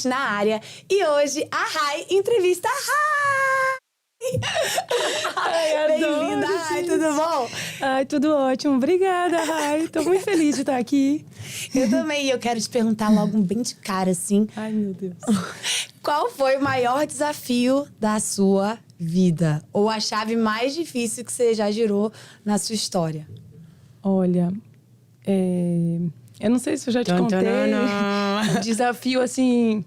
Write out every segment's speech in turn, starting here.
podcast na área. E hoje a Rai entrevista a Rai! Ai, Bem-vinda, Rai, tudo bom? Ai, tudo ótimo. Obrigada, Rai. Tô muito feliz de estar aqui. Eu também. Eu quero te perguntar logo bem de cara, assim. Ai, meu Deus. Qual foi o maior desafio da sua vida? Ou a chave mais difícil que você já girou na sua história? Olha, eu não sei se eu já te contei. Um desafio, assim,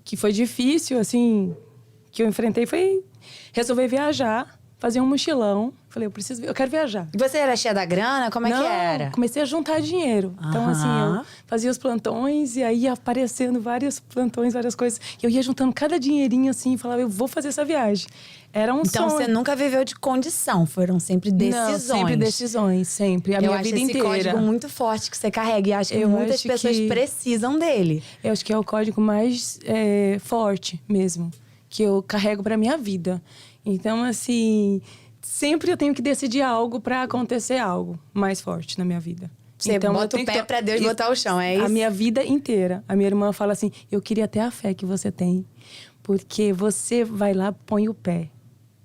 que foi difícil, assim, que eu enfrentei foi resolver viajar, fazer um mochilão. Falei, eu quero viajar. E você era cheia da grana? Como é que era? Comecei a juntar dinheiro. Então, assim, eu fazia os plantões e aí ia aparecendo vários plantões, várias coisas. E eu ia juntando cada dinheirinho, assim, e falava, eu vou fazer essa viagem. Era um sonho. Então, você nunca viveu de condição, foram sempre decisões. Não, sempre decisões, sempre. A minha vida inteira. Eu acho esse código muito forte que você carrega. E acho que muitas pessoas precisam dele. Eu acho que é o código mais forte mesmo, que eu carrego pra minha vida. Então, assim, sempre eu tenho que decidir algo pra acontecer algo mais forte na minha vida. Você então, bota o pé pra Deus botar o chão, é isso? A minha vida inteira. A minha irmã fala assim, eu queria ter a fé que você tem. Porque você vai lá, põe o pé.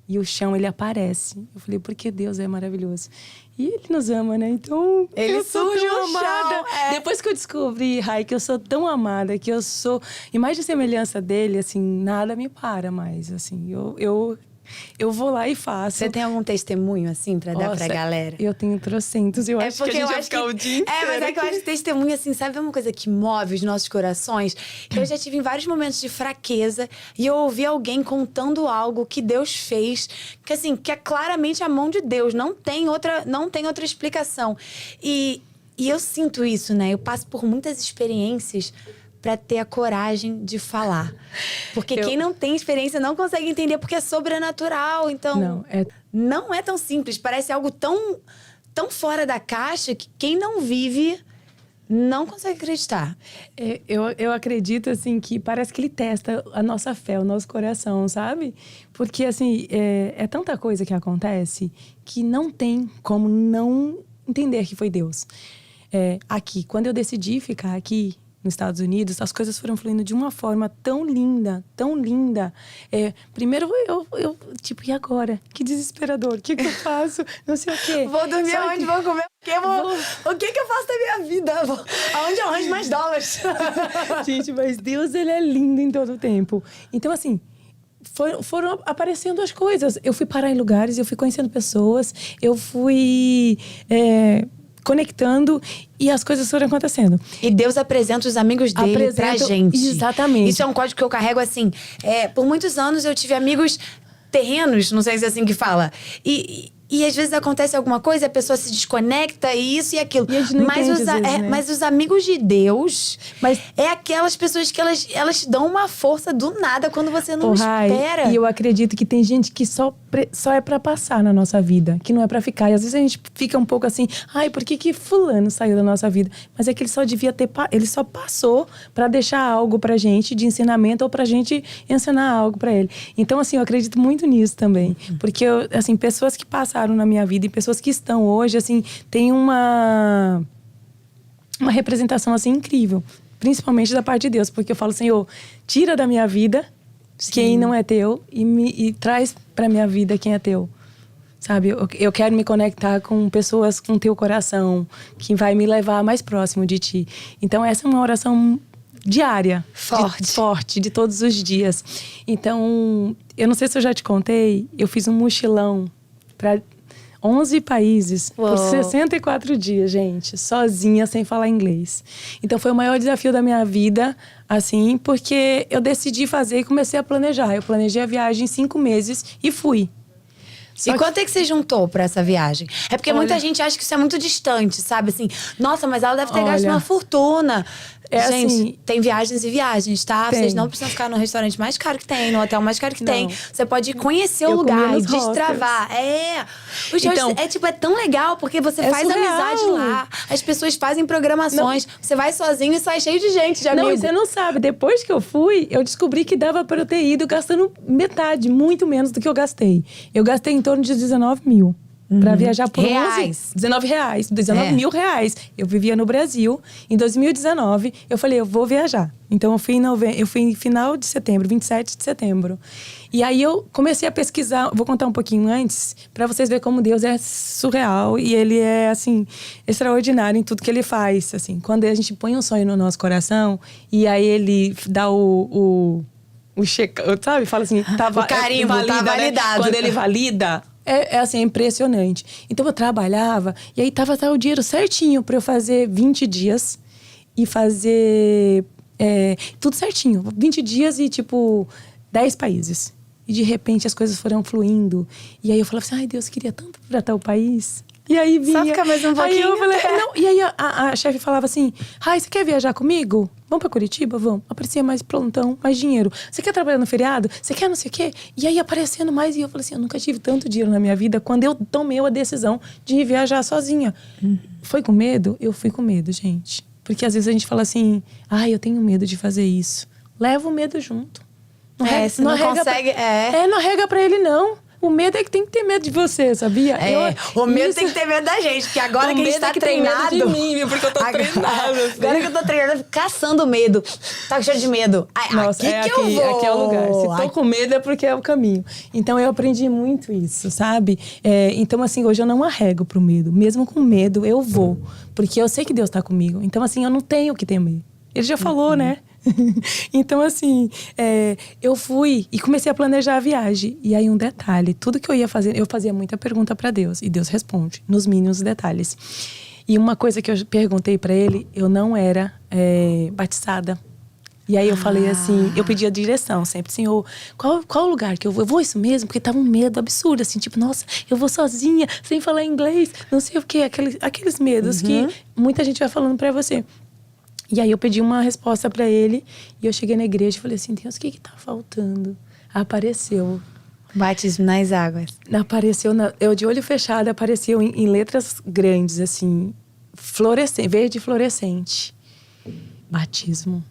E o chão, ele aparece. Eu falei, porque Deus é maravilhoso. E Ele nos ama, né? Então, ele eu sou tão amada. Chão, Depois que eu descobri, Rai, que eu sou tão amada, que eu sou imagem e semelhança dele, assim, nada me para mais, assim. Eu vou lá e faço. Você tem algum testemunho, assim, pra dar pra galera? Eu tenho trocentos. Eu acho que a gente vai ficar o dia inteiro. Mas é que eu acho que testemunho, assim, sabe uma coisa que move os nossos corações? Eu já tive em vários momentos de fraqueza e eu ouvi alguém contando algo que Deus fez, que assim, que é claramente a mão de Deus. Não tem outra explicação. E eu sinto isso, né? Eu passo por muitas experiências pra ter a coragem de falar. Porque quem não tem experiência não consegue entender, porque é sobrenatural. Então, não é tão simples. Parece algo tão fora da caixa que quem não vive não consegue acreditar. Eu acredito, assim, que parece que ele testa a nossa fé, o nosso coração, sabe? Porque, assim, é tanta coisa que acontece que não tem como não entender que foi Deus. Aqui, quando eu decidi ficar aqui nos Estados Unidos, as coisas foram fluindo de uma forma tão linda, tão linda. Primeiro, eu tipo, e agora? Que desesperador, o que eu faço? Não sei o quê. Vou dormir aonde? Vou comer o quê? O que eu faço da minha vida? Aonde eu arranjo mais dólares? Gente, mas Deus, ele é lindo em todo o tempo. Então, assim, foram aparecendo as coisas. Eu fui parar em lugares, eu fui conhecendo pessoas, eu fui conectando e as coisas foram acontecendo. E Deus apresenta os amigos dele pra gente. Exatamente. Isso é um código que eu carrego assim. Por muitos anos eu tive amigos terrenos, não sei se é assim que fala. E às vezes acontece alguma coisa, a pessoa se desconecta, e isso e aquilo. E a gente não entende, às vezes, né? Mas os amigos de Deus, é aquelas pessoas que elas te dão uma força do nada quando você não espera. E eu acredito que tem gente que só é pra passar na nossa vida, que não é pra ficar. E às vezes a gente fica um pouco assim, por que fulano saiu da nossa vida? Mas é que ele só devia ter, ele só passou pra deixar algo pra gente de ensinamento ou pra gente ensinar algo pra ele. Então, assim, eu acredito muito nisso também. Porque, assim, pessoas que passaram na minha vida e pessoas que estão hoje, assim, tem uma representação, assim, incrível. Principalmente da parte de Deus. Porque eu falo, Senhor, tira da minha vida quem não é teu e traz pra minha vida quem é teu. Sabe? Eu quero me conectar com pessoas com teu coração, que vai me levar mais próximo de ti. Então, essa é uma oração diária. Forte, de todos os dias. Então, eu não sei se eu já te contei, eu fiz um mochilão para 11 países por 64 dias, gente. Sozinha, sem falar inglês. Então, foi o maior desafio da minha vida, assim, porque eu decidi fazer e comecei a planejar. Eu planejei a viagem em 5 meses e fui. Quanto é que você juntou pra essa viagem? É porque muita gente acha que isso é muito distante, sabe? Assim, nossa, mas ela deve ter gasto uma fortuna. Gente, assim, tem viagens e viagens, tá? Vocês não precisam ficar no restaurante mais caro que tem, no hotel mais caro que tem. Você pode conhecer o lugar e destravar. Então, é tão legal, porque você faz amizade lá. As pessoas fazem programações. Você vai sozinho e sai cheio de gente, de amigo. Não, e você não sabe. Depois que eu fui, eu descobri que dava pra eu ter ido gastando metade, muito menos do que eu gastei. Eu gastei em torno de 19 mil. Pra viajar por Reais. 19 reais, 19 mil reais. Eu vivia no Brasil. Em 2019, eu falei, eu vou viajar. Então, eu fui em final de setembro, 27 de setembro. E aí, eu comecei a pesquisar. Vou contar um pouquinho antes, pra vocês verem como Deus é surreal. E Ele é, assim, extraordinário em tudo que Ele faz. Assim, quando a gente põe um sonho no nosso coração, e aí Ele dá o check, sabe? Fala assim, O carimbo, tá validado. Né? Quando Ele valida... É assim, é impressionante. Então eu trabalhava e aí tava o dinheiro certinho pra eu fazer 20 dias e fazer tudo certinho. 20 dias e tipo 10 países. E de repente as coisas foram fluindo. E aí eu falava assim, ai Deus, queria tanto ir pra tal país. E aí vinha. Só ficar mais um pouquinho. Aí eu falei, não. E aí a chefe falava assim, ai, você quer viajar comigo? Vamos pra Curitiba? Vamos. Aparecia mais plantão, mais dinheiro. Você quer trabalhar no feriado? Você quer não sei o quê? E aí aparecendo mais. E eu falei assim, eu nunca tive tanto dinheiro na minha vida quando eu tomei a decisão de ir viajar sozinha. Foi com medo? Eu fui com medo, gente. Porque às vezes a gente fala assim, ai, eu tenho medo de fazer isso. Leva o medo junto. Você não consegue... Não arrega pra ele, não. O medo é que tem que ter medo de você, sabia? O medo tem que ter medo da gente, porque agora que a gente tá treinado... Tem medo de mim, viu? Porque eu tô treinado. Assim. Agora que eu tô treinada, eu fico caçando medo. Tá cheio de medo. Nossa, aqui eu vou. Aqui é o lugar. Se tô com medo é porque é o caminho. Então, eu aprendi muito isso, sabe? Então, assim, hoje eu não arrego pro medo. Mesmo com medo, eu vou. Porque eu sei que Deus tá comigo. Então, assim, eu não tenho que temer. Ele já falou, né? Então, assim, eu fui e comecei a planejar a viagem. E aí, um detalhe, tudo que eu ia fazer, eu fazia muita pergunta pra Deus. E Deus responde, nos mínimos detalhes. E uma coisa que eu perguntei pra Ele, eu não era batizada. E aí eu falei assim, eu pedi a direção sempre, Senhor, qual lugar que eu vou? Eu vou isso mesmo? Porque tava um medo absurdo, assim, tipo, nossa, eu vou sozinha, sem falar inglês, não sei o quê. Aqueles medos que muita gente vai falando pra você. E aí eu pedi uma resposta pra ele e eu cheguei na igreja e falei assim, Deus, o que tá faltando? Apareceu. Batismo nas águas. Apareceu, eu de olho fechado, apareceu em letras grandes, assim, verde fluorescente. Batismo.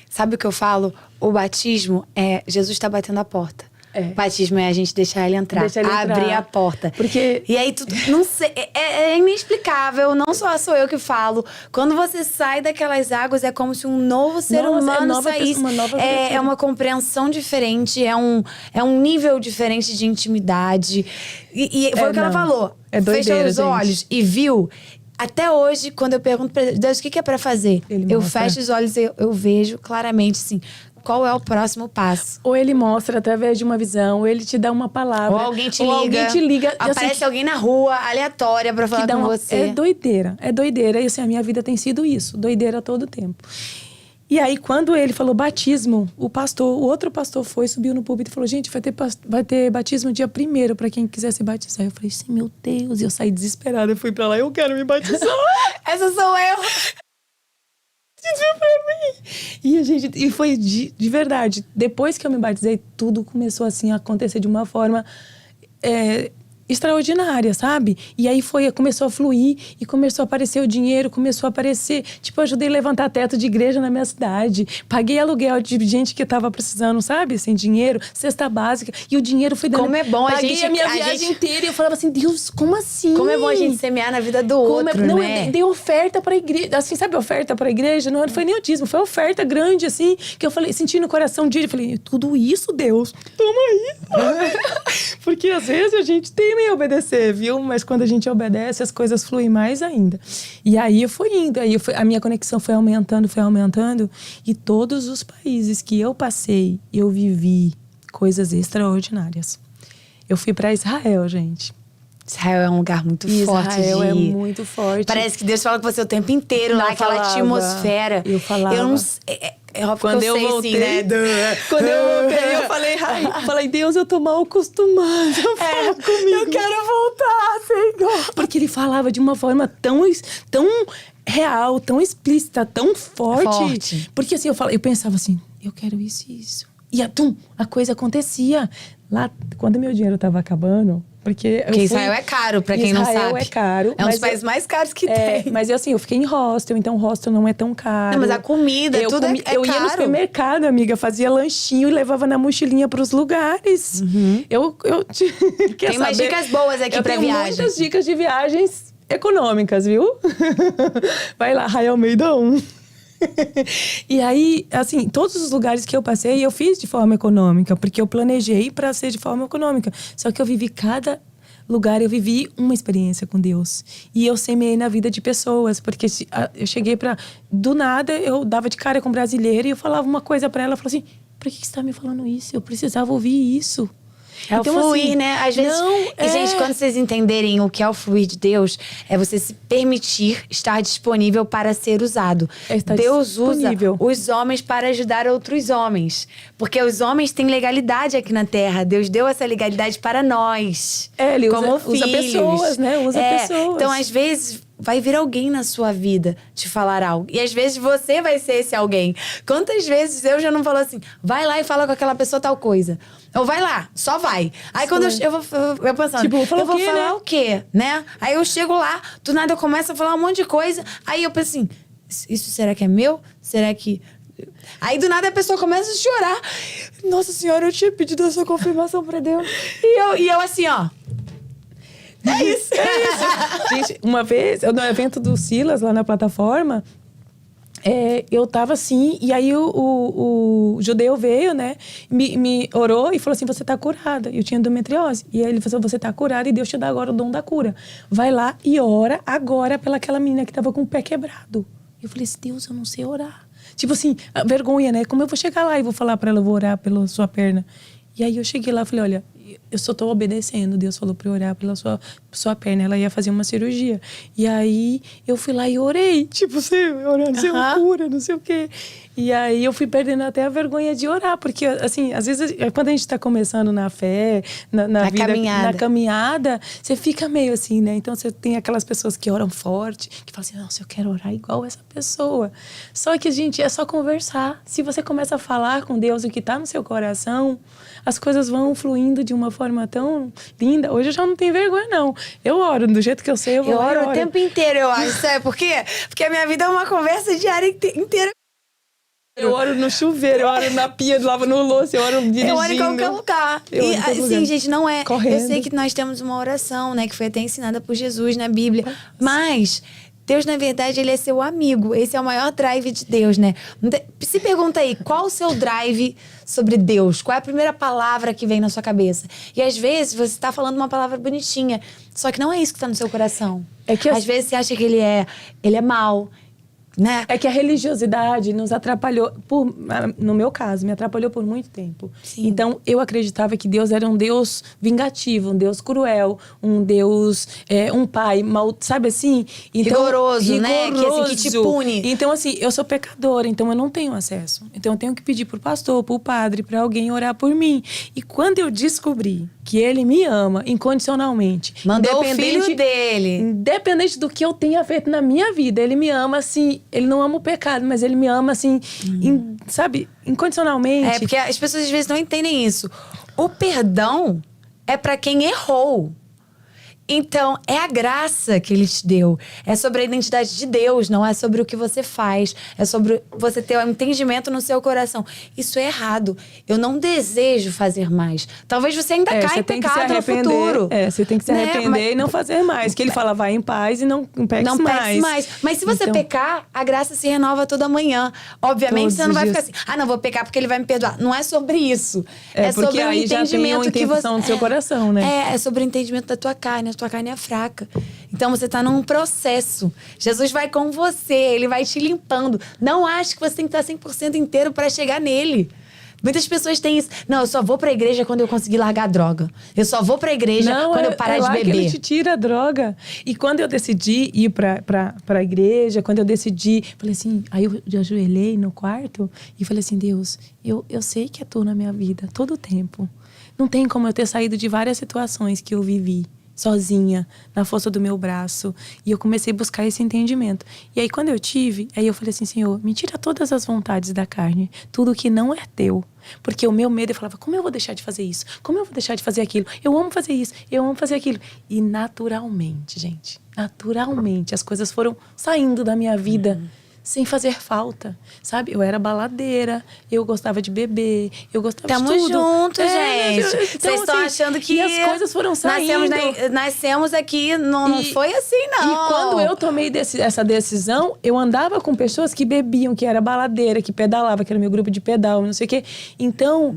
Sabe o que eu falo? O batismo Jesus tá batendo a porta. O batismo é a gente deixar ele entrar, abrir a porta. Porque... E aí, não sei, é inexplicável, não sou eu que falo. Quando você sai daquelas águas, é como se um novo ser humano saísse. É uma compreensão diferente, é um nível diferente de intimidade. E foi o que ela falou. Doideira, fechou os olhos e viu. Até hoje, quando eu pergunto pra Deus o que é pra fazer, eu fecho os olhos e eu vejo claramente, assim, qual é o próximo passo. Ou ele mostra através de uma visão, ou ele te dá uma palavra. Ou alguém te liga. Aparece assim, alguém na rua, aleatória, pra falar com você. É doideira. E assim, a minha vida tem sido isso, doideira todo o tempo. E aí, quando ele falou batismo, o outro pastor subiu no púlpito e falou, gente, vai ter batismo dia 1º pra quem quiser se batizar. Eu falei assim, meu Deus, e eu saí desesperada, eu fui pra lá, eu quero me batizar. Essa sou eu. E foi de verdade. Depois que eu me batizei, tudo começou assim a acontecer de uma forma extraordinária, sabe? E aí começou a fluir e começou a aparecer o dinheiro, começou a aparecer... Tipo, eu ajudei a levantar teto de igreja na minha cidade. Paguei aluguel de gente que tava precisando, sabe? Sem dinheiro, cesta básica. E o dinheiro foi dando... Como é bom Paguei a minha viagem inteira e eu falava assim, Deus, como assim? Como é bom a gente semear na vida do outro, não, né? Eu dei oferta pra igreja. Assim, sabe oferta pra igreja? Não foi nem o dízimo, foi oferta grande, assim. Que eu falei, senti no coração de ele. Eu falei, tudo isso, Deus, toma aí. Porque às vezes a gente tem em obedecer, viu? Mas quando a gente obedece, as coisas fluem mais ainda. E aí eu fui indo, a minha conexão foi aumentando. E todos os países que eu passei, eu vivi coisas extraordinárias. Eu fui pra Israel, gente. Israel é um lugar muito forte. Israel é muito forte. Parece que Deus fala com você o tempo inteiro lá, aquela atmosfera. Eu falava. Eu não sei. É óbvio quando que eu sei, voltei, sim, né? Quando eu voltei, eu falei, Deus, eu tô mal acostumada. Fala comigo. Eu quero voltar, Senhor. Porque ele falava de uma forma tão real, tão explícita, tão forte. Porque assim, eu pensava assim, eu quero isso e isso. E a coisa acontecia. Lá, quando meu dinheiro tava acabando, Porque Israel é caro, pra quem não sabe. Israel é caro. É um dos países mais caros que tem. Mas assim, eu fiquei em hostel, então hostel não é tão caro. Não, mas a comida, tudo é caro. Eu ia no supermercado, amiga, fazia lanchinho e levava na mochilinha pros lugares. Tem umas dicas boas aqui pra viagem. Tem muitas dicas de viagens econômicas, viu? Vai lá, Raia Almeida 1. E aí, assim, todos os lugares que eu passei, eu fiz de forma econômica, porque eu planejei para ser de forma econômica. Só que eu vivi cada lugar, eu vivi uma experiência com Deus. E eu semeei na vida de pessoas, porque eu cheguei do nada, eu dava de cara com brasileira e eu falava uma coisa para ela, ela falou assim: por que você tá me falando isso? Eu precisava ouvir isso. É então, o fluir, assim, né? Às vezes, gente, quando vocês entenderem o que é o fluir de Deus, é você se permitir estar disponível para ser usado. Deus disponível. Usa os homens para ajudar outros homens. Porque os homens têm legalidade aqui na Terra. Deus deu essa legalidade para nós. Ele usa pessoas, né? Usa pessoas. Então, às vezes, vai vir alguém na sua vida te falar algo. E às vezes você vai ser esse alguém. Quantas vezes eu já não falo assim, vai lá e fala com aquela pessoa tal coisa. Ou vai lá, só vai. Aí quando eu pensando, tipo, eu vou falar o quê, né? Aí eu chego lá, do nada eu começo a falar um monte de coisa. Aí eu penso assim, isso será que é meu? Será que... Aí do nada a pessoa começa a chorar. Nossa Senhora, eu tinha pedido essa confirmação pra Deus. E eu assim, ó... É isso. Gente, uma vez, no evento do Silas, lá na plataforma, eu tava assim, e aí o judeu veio, né, me orou e falou assim, você tá curada. Eu tinha endometriose. E aí ele falou, você tá curada e Deus te dá agora o dom da cura. Vai lá e ora agora pelaquela menina que tava com o pé quebrado. Eu falei assim, Deus, eu não sei orar. Tipo assim, vergonha, né? Como eu vou chegar lá e vou falar pra ela, vou orar pela sua perna? E aí eu cheguei lá e falei, olha, eu só tô obedecendo. Deus falou pra eu orar pela sua perna. Ela ia fazer uma cirurgia. E aí eu fui lá e orei. Tipo, você orando, você cura, não sei o quê. E aí eu fui perdendo até a vergonha de orar. Porque, assim, às vezes, quando a gente tá começando na fé, na vida, na caminhada, você fica meio assim, né? Então você tem aquelas pessoas que oram forte, que falam assim, nossa, eu quero orar igual essa pessoa. Só que, gente, é só conversar. Se você começa a falar com Deus o que tá no seu coração, as coisas vão fluindo de uma forma tão linda. Hoje eu já não tenho vergonha, não. Eu oro do jeito que eu sei, eu oro o tempo inteiro, eu acho. Sabe por quê? Porque a minha vida é uma conversa diária inteira. Eu oro no chuveiro, eu oro na pia, lavo no louça, eu oro dirigindo. Eu oro em qualquer lugar. E assim, gente, não é... Correndo. Eu sei que nós temos uma oração, né? Que foi até ensinada por Jesus na Bíblia. Mas... Deus, na verdade, ele é seu amigo. Esse é o maior drive de Deus, né? Se pergunta aí, qual o seu drive sobre Deus? Qual é a primeira palavra que vem na sua cabeça? E às vezes você está falando uma palavra bonitinha, só que não é isso que está no seu coração. Às vezes você acha que ele é mau, né? É que a religiosidade nos atrapalhou, no meu caso, me atrapalhou por muito tempo. Sim. Então, eu acreditava que Deus era um Deus vingativo, um Deus cruel, um Deus, um pai mal, sabe assim? Então, rigoroso, né? Que te pune. Então, assim, eu sou pecadora, então eu não tenho acesso. Então, eu tenho que pedir pro pastor, pro padre, pra alguém orar por mim. E quando eu descobri que ele me ama incondicionalmente, mandou o filho dele, independente do que eu tenha feito na minha vida, ele me ama assim. Ele não ama o pecado, mas ele me ama assim, sabe, incondicionalmente. É, porque as pessoas às vezes não entendem isso. O perdão é pra quem errou. Então, é a graça que ele te deu. É sobre a identidade de Deus, não é sobre o que você faz. É sobre você ter um entendimento no seu coração. Isso é errado. Eu não desejo fazer mais. Talvez você ainda caia em pecado no futuro. Você tem que se arrepender e não fazer mais. Que ele fala, vai em paz e não peques mais. Mas se você pecar, a graça se renova toda manhã. Obviamente, você não vai ficar assim, não, vou pecar porque ele vai me perdoar. Não é sobre isso. É sobre o entendimento que você... no seu coração, né? É sobre o entendimento da tua carne. Tua carne é fraca. Então você tá num processo. Jesus vai com você, ele vai te limpando. Não ache que você tem que estar 100% inteiro para chegar nele. Muitas pessoas têm isso. Não, eu só vou pra igreja quando eu conseguir largar a droga. Eu só vou pra igreja quando eu parar de beber. Que ele te tira a droga. E quando eu decidi ir pra igreja, quando eu decidi... Falei assim, aí eu ajoelhei no quarto e falei assim, Deus, eu sei que é tu na minha vida, todo o tempo. Não tem como eu ter saído de várias situações que eu vivi. sozinha, na força do meu braço. E eu comecei a buscar esse entendimento. E aí, quando eu tive, aí eu falei assim, Senhor, me tira todas as vontades da carne, tudo que não é teu. Porque o meu medo, eu falava, como eu vou deixar de fazer isso? Como eu vou deixar de fazer aquilo? Eu amo fazer isso, eu amo fazer aquilo. E naturalmente, gente, naturalmente, as coisas foram saindo da minha vida. Sem fazer falta, sabe? Eu era baladeira, eu gostava de beber, eu gostava de tudo. Tamo junto, gente. Vocês Então, estão assim, achando que... E as coisas foram saindo. Nascemos aqui, não foi assim, não. E quando eu tomei essa decisão, eu andava com pessoas que bebiam, que era baladeira, que pedalava, que era meu grupo de pedal, não sei o quê. Então,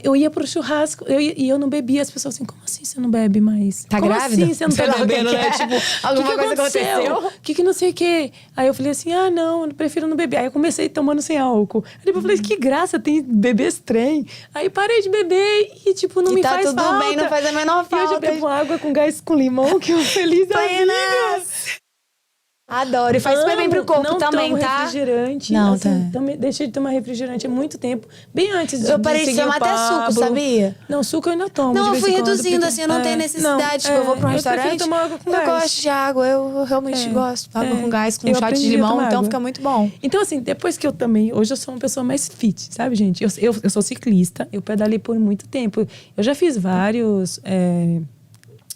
eu ia pro churrasco e eu não bebia. As pessoas assim, como assim você não bebe mais? Tá como grávida? assim você não tá bebendo, né? Tipo, alguma coisa aconteceu? O que não sei o quê? Aí eu falei assim, não, eu prefiro não beber. Aí eu comecei tomando sem álcool. Aí depois eu falei, que graça, tem beber esse trem. Aí parei de beber e, tipo, não me faz falta. E tá tudo bem, não faz a menor falta. E hoje eu bebo água com gás com limão, que eu feliz da vida. Adoro. E faz super bem pro corpo também, tá? Refrigerante. Não, assim, deixei de tomar refrigerante há muito tempo. Bem antes de eu parei de tomar até suco, sabia? Não, suco eu ainda tomo. Não, eu fui reduzindo, assim, eu não tenho necessidade. Tipo, eu vou pra um restaurante, tomar água com gás. Eu gosto de água, eu realmente gosto. Água com gás, com um shot de limão, então fica muito bom. Então, assim, depois que eu também... Hoje eu sou uma pessoa mais fit, sabe, gente? Eu sou ciclista, eu pedalei por muito tempo. Eu já fiz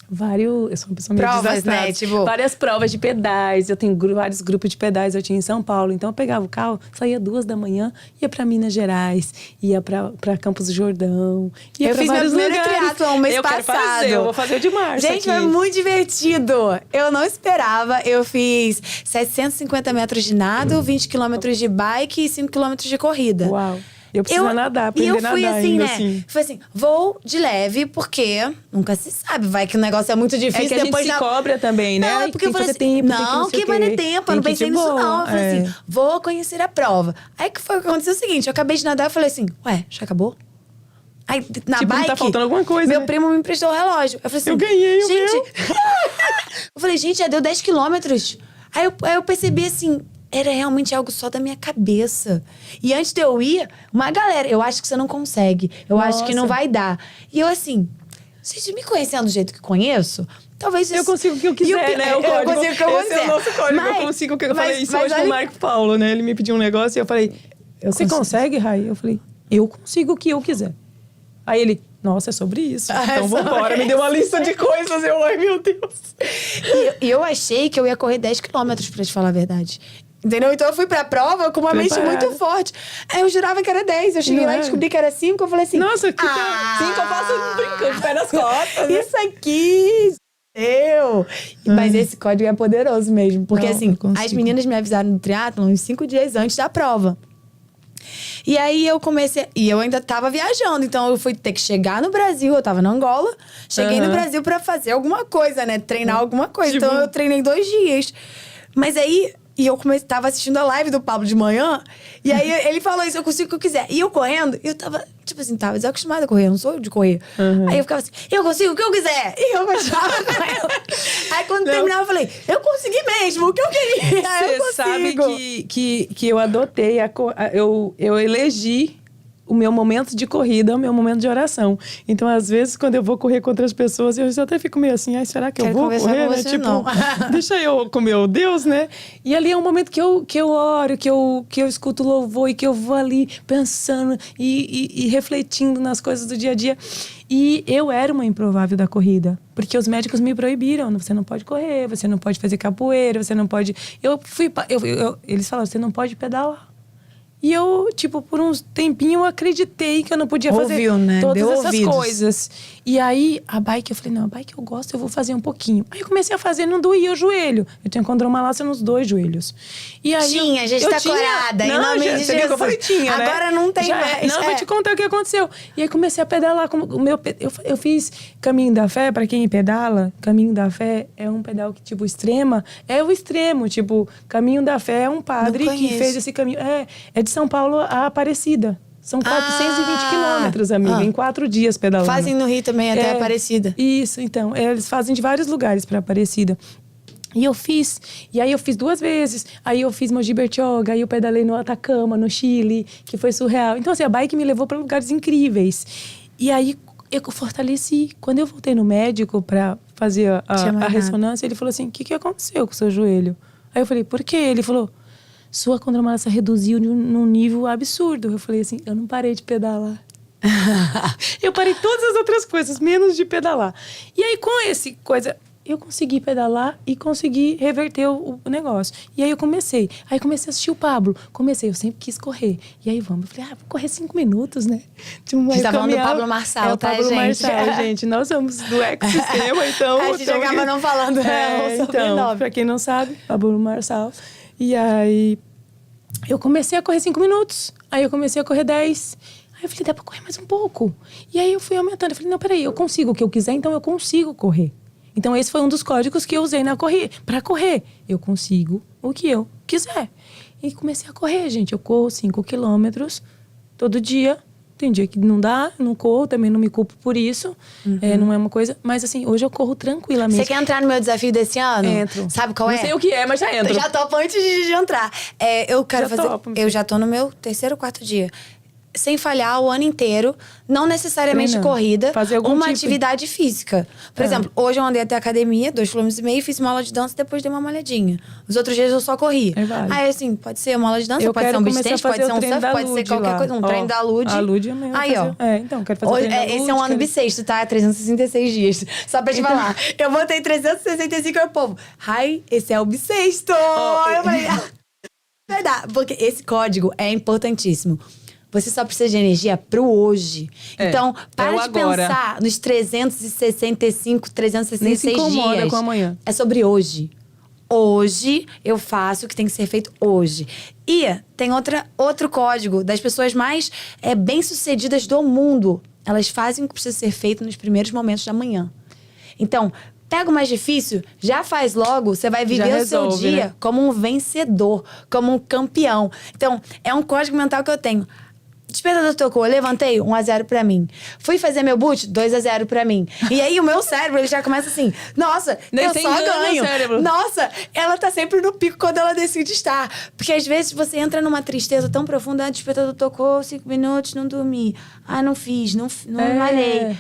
eu sou uma pessoa meio provas, desastrada. né? Tipo... Várias provas de pedais. Eu tenho vários grupos de pedais. Eu tinha em São Paulo. Então, eu pegava o carro, saía 2 da manhã, ia pra Minas Gerais, ia pra Campos do Jordão. Ia eu pra fiz meu primeiro lugares. triatlon mês passado. Eu vou fazer o de março. Gente, aqui. foi muito divertido. Eu não esperava. Eu fiz 750 metros de nado, 20 quilômetros de bike e 5 quilômetros de corrida. Uau. Eu preciso nadar, aprender a nadar. E eu fui assim, ainda né? Assim. Foi assim, vou de leve, porque nunca se sabe. Vai que o negócio é muito difícil. É que depois a gente se cobra também, né? Não, porque eu falei assim, tempo, não, que vai ter tempo. Eu não pensei nisso, não. Eu falei assim, vou conhecer a prova. Aí que foi o que aconteceu o seguinte, eu acabei de nadar e falei assim, ué, já acabou? Aí, na bike, tá faltando alguma coisa, meu né? primo me emprestou o relógio. Eu falei assim, eu ganhei o gente, meu. Eu falei, gente, já deu 10 quilômetros. Aí eu percebi assim, era realmente algo só da minha cabeça. E antes de eu ir, uma galera, eu acho que você não consegue. Eu acho que não vai dar. E eu assim, vocês me conhecendo do jeito que conheço, talvez... Eu consigo o que eu quiser, né? Eu consigo o que eu quiser. Esse é o nosso código, eu consigo o que eu falei isso hoje com o Marco Paulo, né? Ele me pediu um negócio e eu falei, você consegue, Rai? Eu falei, eu consigo o que eu quiser. Aí ele, nossa, é sobre isso. Então vambora. Me deu uma lista de coisas. Ai, meu Deus. E eu achei que eu ia correr 10 quilômetros, pra te falar a verdade. Entendeu? Então eu fui pra prova com uma mente muito forte. Aí eu jurava que era 10. Eu cheguei lá e descobri que era 5. Eu falei assim... Nossa, que 5 eu faço brincando, pé nas costas. Né? Isso aqui... Mas esse código é poderoso mesmo. Porque assim, as meninas me avisaram no triatlon uns 5 dias antes da prova. E aí eu comecei... E eu ainda tava viajando. Então eu fui ter que chegar no Brasil. Eu tava na Angola. Cheguei no Brasil pra fazer alguma coisa, né? Treinar alguma coisa. Tipo... Então eu treinei 2 dias. Mas aí... E eu tava assistindo a live do Pablo de manhã. E aí ele falou isso, eu consigo o que eu quiser. E eu correndo, eu tava, tipo assim, tava desacostumada a correr, eu não sou de correr. Aí eu ficava assim, eu consigo o que eu quiser. E eu continuava correndo. Aí quando terminava, eu falei, eu consegui mesmo, o que eu queria. Você sabe que eu adotei, eu elegi o meu momento de corrida, o meu momento de oração. Então, às vezes, quando eu vou correr com outras pessoas, eu até fico meio assim, será que eu vou correr? Né? Tipo, deixa eu com meu Deus, né? E ali é um momento que eu oro, que eu escuto louvor e que eu vou ali pensando e refletindo nas coisas do dia a dia. E eu era uma improvável da corrida, porque os médicos me proibiram. Você não pode correr, você não pode fazer capoeira, você não pode... Eles falaram, você não pode pedalar. E eu, tipo, por uns tempinhos eu acreditei que eu não podia fazer todas essas coisas. E aí, a bike, eu falei, não, a bike eu gosto, eu vou fazer um pouquinho. Aí eu comecei a fazer, não doía o joelho. Eu tinha condromalácia nos 2 joelhos. E aí a gente tá corada, em nome de Jesus. Eu falei, tinha, né? Agora não tem mais. Não, vou te contar o que aconteceu. E aí comecei a pedalar. Eu fiz Caminho da Fé, pra quem pedala, Caminho da Fé é um pedal que, tipo, extrema. É o extremo, tipo, Caminho da Fé é um padre que fez esse caminho. É de São Paulo a Aparecida. São 420 quilômetros, amiga, em 4 dias pedalando. Fazem no Rio também, até Aparecida. Isso, então. Eles fazem de vários lugares para Aparecida. E eu fiz. E aí eu fiz 2 vezes. Aí eu fiz Mogi Bertioga, aí eu pedalei no Atacama, no Chile, que foi surreal. Então, assim, a bike me levou para lugares incríveis. E aí eu fortaleci. Quando eu voltei no médico para fazia Tinha mais a nada. ressonância, ele falou assim, o que aconteceu com o seu joelho? Aí eu falei, por quê? Ele falou, sua contramassa reduziu num nível absurdo. Eu falei assim, eu não parei de pedalar. Eu parei todas as outras coisas, menos de pedalar. E aí, com esse coisa, eu consegui pedalar e consegui reverter o negócio. E aí eu comecei. Aí comecei a assistir o Pablo. Eu sempre quis correr. E aí vamos. Eu falei, vou correr 5 minutos, né? Você tá falando do Pablo Marçal, o tá, Pablo gente? Marçal, gente. Nós somos do ecossistema, então... A gente acaba não falando então, sobrenome. pra quem não sabe, Pablo Marçal. E aí, eu comecei a correr 5 minutos. Aí eu comecei a correr 10. Aí eu falei, dá pra correr mais um pouco. E aí eu fui aumentando. Eu falei, não, peraí, eu consigo o que eu quiser, então eu consigo correr. Então esse foi um dos códigos que eu usei pra correr. Eu consigo o que eu quiser. E comecei a correr, gente. Eu corro 5 quilômetros todo dia. Tem dia que não dá, não corro, também não me culpo por isso. Não é uma coisa... Mas assim, hoje eu corro tranquilamente. Você quer entrar no meu desafio desse ano? Entro. Sabe qual é? Não sei o que é, mas já entro. Eu já topo antes de entrar. Eu quero Já fazer... topo, eu já tô no meu 3º ou 4º dia. Sem falhar o ano inteiro, não necessariamente Treinando. corrida, Fazer algum uma tipo. atividade física. Por exemplo, hoje eu andei até a academia, 2,5 km, fiz uma aula de dança e depois dei uma malhadinha. Os outros dias eu só corri. É válido. Aí, assim, pode ser uma aula de dança, Eu pode ser quero um beach começar a tennis, fazer pode ser o um treino surf, da pode ser Lud qualquer lá. coisa. Um treino da Lud. A Lud amanhã Aí, ó. então, quero fazer o treino da Lud. Esse é um ano bissexto, tá? 366 dias. Só pra te falar. Eu botei 365 e o povo. Ai, esse é o bissexto! Eu falei, verdade. Porque esse código é importantíssimo. Você só precisa de energia pro hoje. Então, para de agora. pensar nos 365, 366 Nem se incomoda dias. com amanhã. É sobre hoje. Hoje eu faço o que tem que ser feito hoje. E tem outro código das pessoas mais bem-sucedidas do mundo. Elas fazem o que precisa ser feito nos primeiros momentos da manhã. Então, pega o mais difícil, já faz logo, você vai viver o seu dia, né, como um vencedor, como um campeão. Então, é um código mental que eu tenho. Despertador tocou, levantei, 1-0 pra mim. Fui fazer meu boot, 2-0 pra mim. E aí o meu cérebro, ele já começa assim, nossa, eu só ganho. Nossa, ela tá sempre no pico quando ela decide estar. Porque às vezes você entra numa tristeza tão profunda, despertador tocou, 5 minutos, não dormi. Não fiz, não malhei.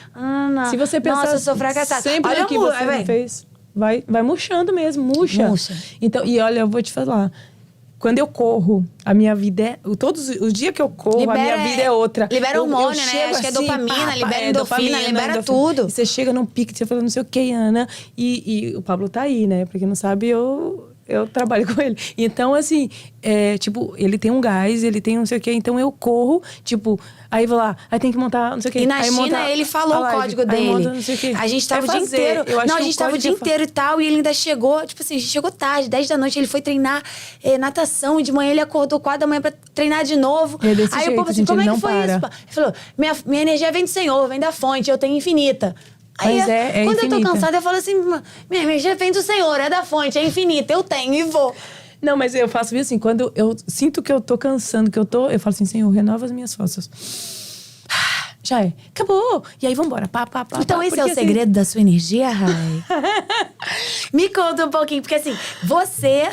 Se você pensar, nossa, eu sou fracassada. Sempre olha que você não fez, vai murchando mesmo, murcha. Então, e olha, eu vou te falar. Quando eu corro, a minha vida é... Todos os dias que eu corro, a minha vida é outra. Libera hormônio, né? Acho que é dopamina, libera endorfina, libera tudo. E você chega num pique, você fala não sei o que, Ana. E o Pablo tá aí, né? Pra quem não sabe, eu trabalho com ele. Então, assim, tipo, ele tem um gás, ele tem não sei o que. Então, eu corro, tipo... Aí vou lá, aí tem que montar não sei o que. E na China, ele falou o código dele. Monta, não sei o que. A gente tava o dia inteiro. Não, a gente tava o dia inteiro e tal. E ele ainda chegou, tipo assim, a gente chegou tarde, 10 da noite. Ele foi treinar natação. E de manhã ele acordou 4 da manhã pra treinar de novo. É desse aí jeito, o povo assim, gente, como é que não foi para. isso? Ele falou, minha energia vem do Senhor, vem da fonte, eu tenho infinita. Aí, Mas é quando infinita. eu tô cansada, eu falo assim, minha energia vem do Senhor, é da fonte, é infinita, eu tenho e vou. Não, mas eu faço isso assim, quando eu sinto que eu tô cansando, eu falo assim, Senhor, renova as minhas forças. Já é. Acabou. E aí, vambora. Então, esse é o segredo da sua energia, Rai? Me conta um pouquinho. Porque, assim, você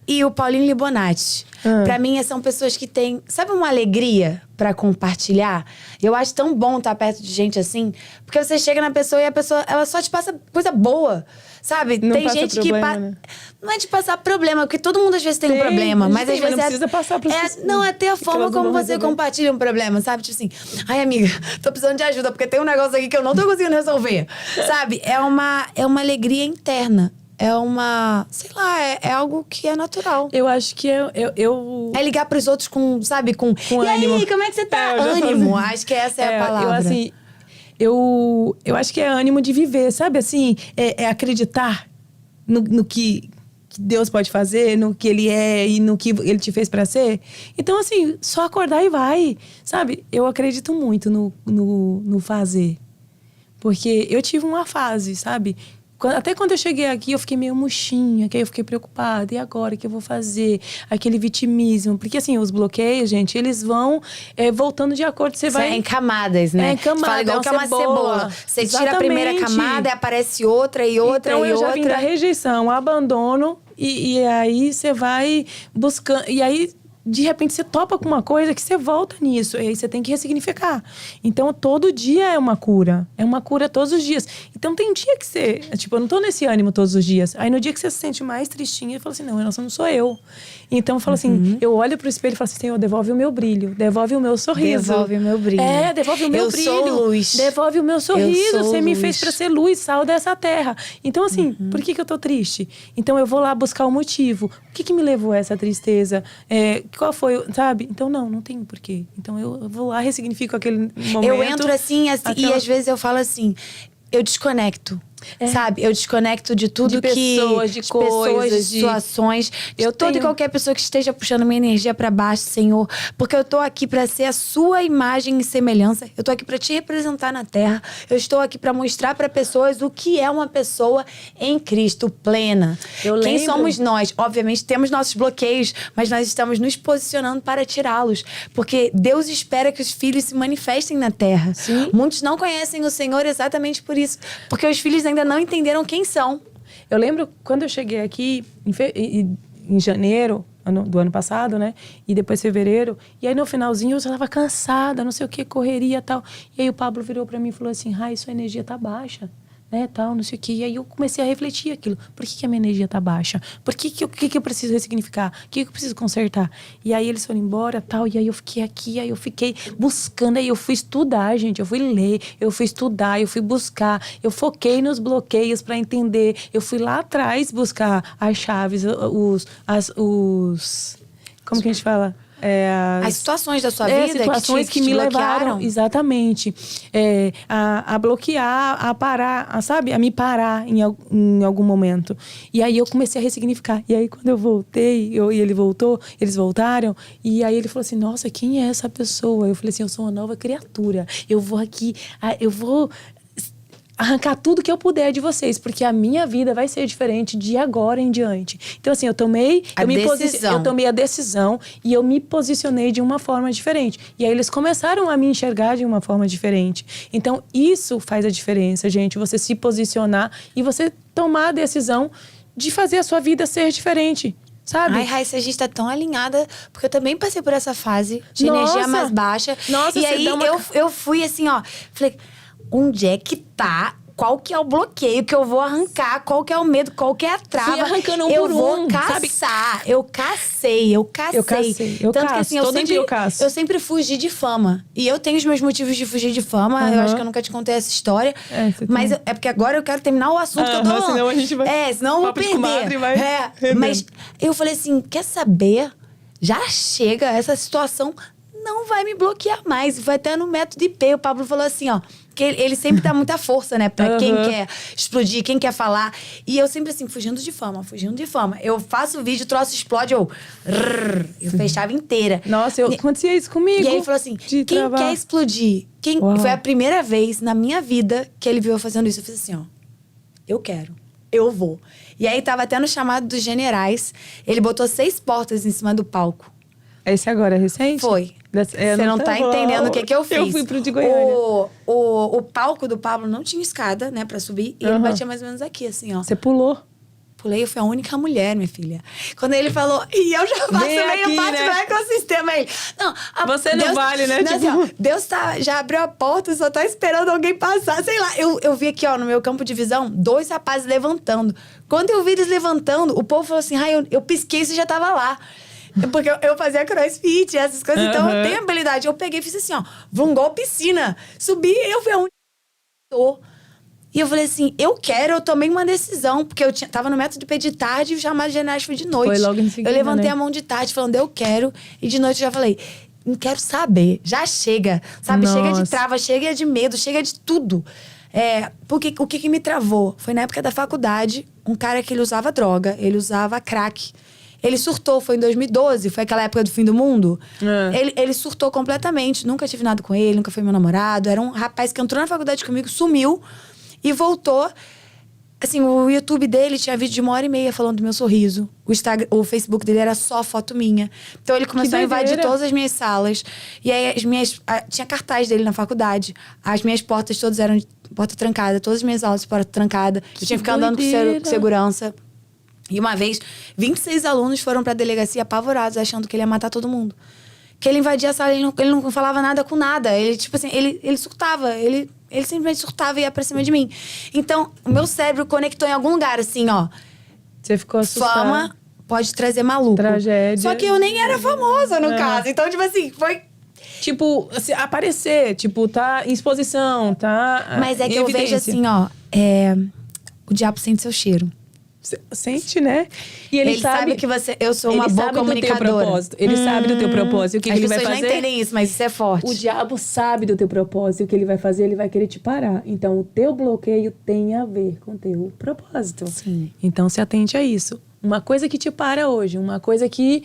e o Paulinho Libonati, pra mim, são pessoas que têm... Sabe uma alegria pra compartilhar? Eu acho tão bom estar perto de gente assim. Porque você chega na pessoa e a pessoa... Ela só te passa coisa boa. Sabe? Não tem passa gente problema, que... né? Não é de passar problema, porque todo mundo às vezes tem um problema. Mas às vezes não precisa passar pra pessoas. não, é ter a forma como você resolver. compartilha um problema, sabe? Tipo assim, ai amiga, tô precisando de ajuda, porque tem um negócio aqui que eu não tô conseguindo resolver. Sabe? É uma alegria interna. É uma... Sei lá, é algo que é natural. Eu acho que É ligar pros outros com, sabe? Com e ânimo. aí, como é que você tá? Eu já Ânimo. falei. Acho que essa é a palavra. Eu acho que é ânimo de viver, sabe? Assim, é acreditar no que Deus pode fazer, no que Ele é e no que Ele te fez pra ser. Então, assim, só acordar e vai, sabe? Eu acredito muito no fazer. Porque eu tive uma fase, sabe? Até quando eu cheguei aqui, eu fiquei meio murchinha, que aí eu fiquei preocupada. E agora, o que eu vou fazer? Aquele vitimismo. Porque, assim, os bloqueios, gente, eles vão voltando de acordo. Você vai... É em camadas, né? É em camadas. Fala igual que é uma cebola. Você tira a primeira camada e aparece outra e outra então, e outra. Então, eu já vim da rejeição, abandono. E aí, você vai buscando... E aí... de repente você topa com uma coisa que você volta nisso. E aí você tem que ressignificar. Então, todo dia é uma cura. É uma cura todos os dias. Então, tem dia que você... Tipo, eu não tô nesse ânimo todos os dias. Aí, no dia que você se sente mais tristinha, eu falo assim, não, essa não sou eu. Então, eu falo assim, eu olho pro espelho e falo assim, Senhor, devolve o meu brilho. Devolve o meu sorriso. Devolve o meu brilho. Devolve o meu brilho. Eu sou luz. Devolve o meu sorriso. Você me luz. fez pra ser luz, sal dessa terra. Então, assim, por que eu tô triste? Então, eu vou lá buscar o motivo. O que me levou a essa tristeza? Qual foi, sabe? Então, não tem porquê. Então, eu vou lá, ressignifico aquele momento. Eu entro assim e às vezes eu falo assim, eu desconecto. Sabe? Eu desconecto de tudo de pessoas, de coisas, de situações, de toda e qualquer pessoa que esteja puxando minha energia pra baixo, Senhor. Porque eu tô aqui pra ser a sua imagem e semelhança. Eu tô aqui pra te representar na terra. Eu estou aqui pra mostrar pra pessoas o que é uma pessoa em Cristo plena. Quem somos nós? Obviamente temos nossos bloqueios, mas nós estamos nos posicionando para tirá-los. Porque Deus espera que os filhos se manifestem na terra. Sim. Muitos não conhecem o Senhor exatamente por isso. Porque os filhos ainda não entenderam quem são. Eu lembro quando eu cheguei aqui em janeiro do ano passado, né? E depois fevereiro. E aí no finalzinho eu já tava cansada, não sei o que, correria e tal. E aí o Pablo virou pra mim e falou assim, Rai, sua energia tá baixa. Né, tal, não sei o que. E aí eu comecei a refletir aquilo. Por que a minha energia tá baixa? Por que eu preciso ressignificar? O que eu preciso consertar? E aí eles foram embora, tal, e aí eu fiquei aqui, aí eu fiquei buscando, aí eu fui estudar, gente, eu fui ler, eu fui estudar, eu fui buscar, eu foquei nos bloqueios pra entender, eu fui lá atrás buscar as chaves, como que a gente fala? As situações da sua vida situações que me levaram exatamente a bloquear, a parar, sabe? A me parar em algum momento. E aí eu comecei a ressignificar. E aí quando eu voltei, e eles voltaram, e aí ele falou assim, nossa, quem é essa pessoa? Eu falei assim, eu sou uma nova criatura. Eu vou aqui, eu vou arrancar tudo que eu puder de vocês, porque a minha vida vai ser diferente de agora em diante. Então, assim, eu tomei a decisão e eu me posicionei de uma forma diferente. E aí eles começaram a me enxergar de uma forma diferente. Então, isso faz a diferença, gente. Você se posicionar e você tomar a decisão de fazer a sua vida ser diferente. Sabe? Ai, Raíssa, a gente tá tão alinhada, porque eu também passei por essa fase de energia mais baixa. Nossa, e aí eu fui assim, ó, falei, onde é que tá? Qual que é o bloqueio que eu vou arrancar? Qual que é o medo? Qual que é a trava? Fui arrancando um eu por vou um, caçar. sabe? Eu cacei. Tanto que assim, eu sempre fugi de fama. E eu tenho os meus motivos de fugir de fama. Eu acho que eu nunca te contei essa história. Mas é porque agora eu quero terminar o assunto que eu tô... Senão a gente vai... senão eu vou perder. Mas eu falei assim, quer saber? Já chega, essa situação não vai me bloquear mais. Vai até no método IP. O Pablo falou assim, ó... que ele sempre dá muita força, né? Pra quem quer explodir, quem quer falar. E eu sempre assim, fugindo de fama. Eu faço vídeo, o troço explode, eu fechava inteira. Nossa, acontecia isso comigo. E aí ele falou assim, quem quer explodir? Foi a primeira vez na minha vida que ele viu eu fazendo isso. Eu fiz assim, ó, eu quero, eu vou. E aí tava até no chamado dos generais, ele botou 6 portas em cima do palco. Esse agora é recente? Foi. Você não tá entendendo o que eu fiz. Eu fui pro de Goiânia. O palco do Pablo não tinha escada, né, pra subir. E ele batia mais ou menos aqui, assim, ó. Você pulou? Pulei, eu fui a única mulher, minha filha. Quando ele falou, e eu já faço meio parte do ecossistema. Ele, não, você não vale, né? Não, tipo... assim, ó, Deus já abriu a porta e só tá esperando alguém passar. Sei lá, eu vi aqui, ó, no meu campo de visão, 2 rapazes levantando. Quando eu vi eles levantando, o povo falou assim, eu pisquei e você já tava lá. Porque eu fazia crossfit, essas coisas, então eu tenho habilidade. Eu peguei e fiz assim, ó, igual piscina. Subi, eu fui a única. E eu falei assim, eu tomei uma decisão, porque eu tava no método de IP de tarde e o chamado de generais foi de noite. Foi logo em seguida, eu levantei, né? A mão de tarde falando, eu quero. E de noite eu já falei, não quero saber, já chega. Sabe, Nossa. Chega de trava, chega de medo, chega de tudo. Porque o que me travou? Foi na época da faculdade, um cara que ele usava droga, ele usava crack. Ele surtou, foi em 2012, foi aquela época do fim do mundo. Ele surtou completamente, nunca tive nada com ele, nunca foi meu namorado. Era um rapaz que entrou na faculdade comigo, sumiu e voltou. Assim, o YouTube dele tinha vídeo de 1h30 falando do meu sorriso. O Facebook dele era só foto minha. Então ele começou a invadir todas as minhas salas. E aí tinha cartaz dele na faculdade. As minhas portas todas eram de porta trancada, todas as minhas aulas de porta trancada. Eu tinha que ficar andando com segurança. E uma vez, 26 alunos foram pra delegacia apavorados, achando que ele ia matar todo mundo. Que ele invadia a sala, ele não falava nada com nada. Ele, tipo assim, ele surtava. Ele simplesmente surtava e ia pra cima de mim. Então, o meu cérebro conectou em algum lugar, assim, ó. Você ficou assustada. Fama pode trazer maluco. Tragédia. Só que eu nem era famosa, no caso. Então, tipo assim, foi... Tipo, aparecer, tipo, tá em exposição, tá Mas é que em eu evidência. vejo assim, ó. O diabo sente seu cheiro. Sente, né? E Ele sabe que eu sou uma boa comunicadora. Teu propósito. Ele sabe do teu propósito. O que ele vai fazer? As pessoas não entendem isso, mas isso é forte. O diabo sabe do teu propósito. O que ele vai fazer? Ele vai querer te parar. Então, o teu bloqueio tem a ver com o teu propósito. Sim. Então, se atente a isso. Uma coisa que te para hoje, uma coisa que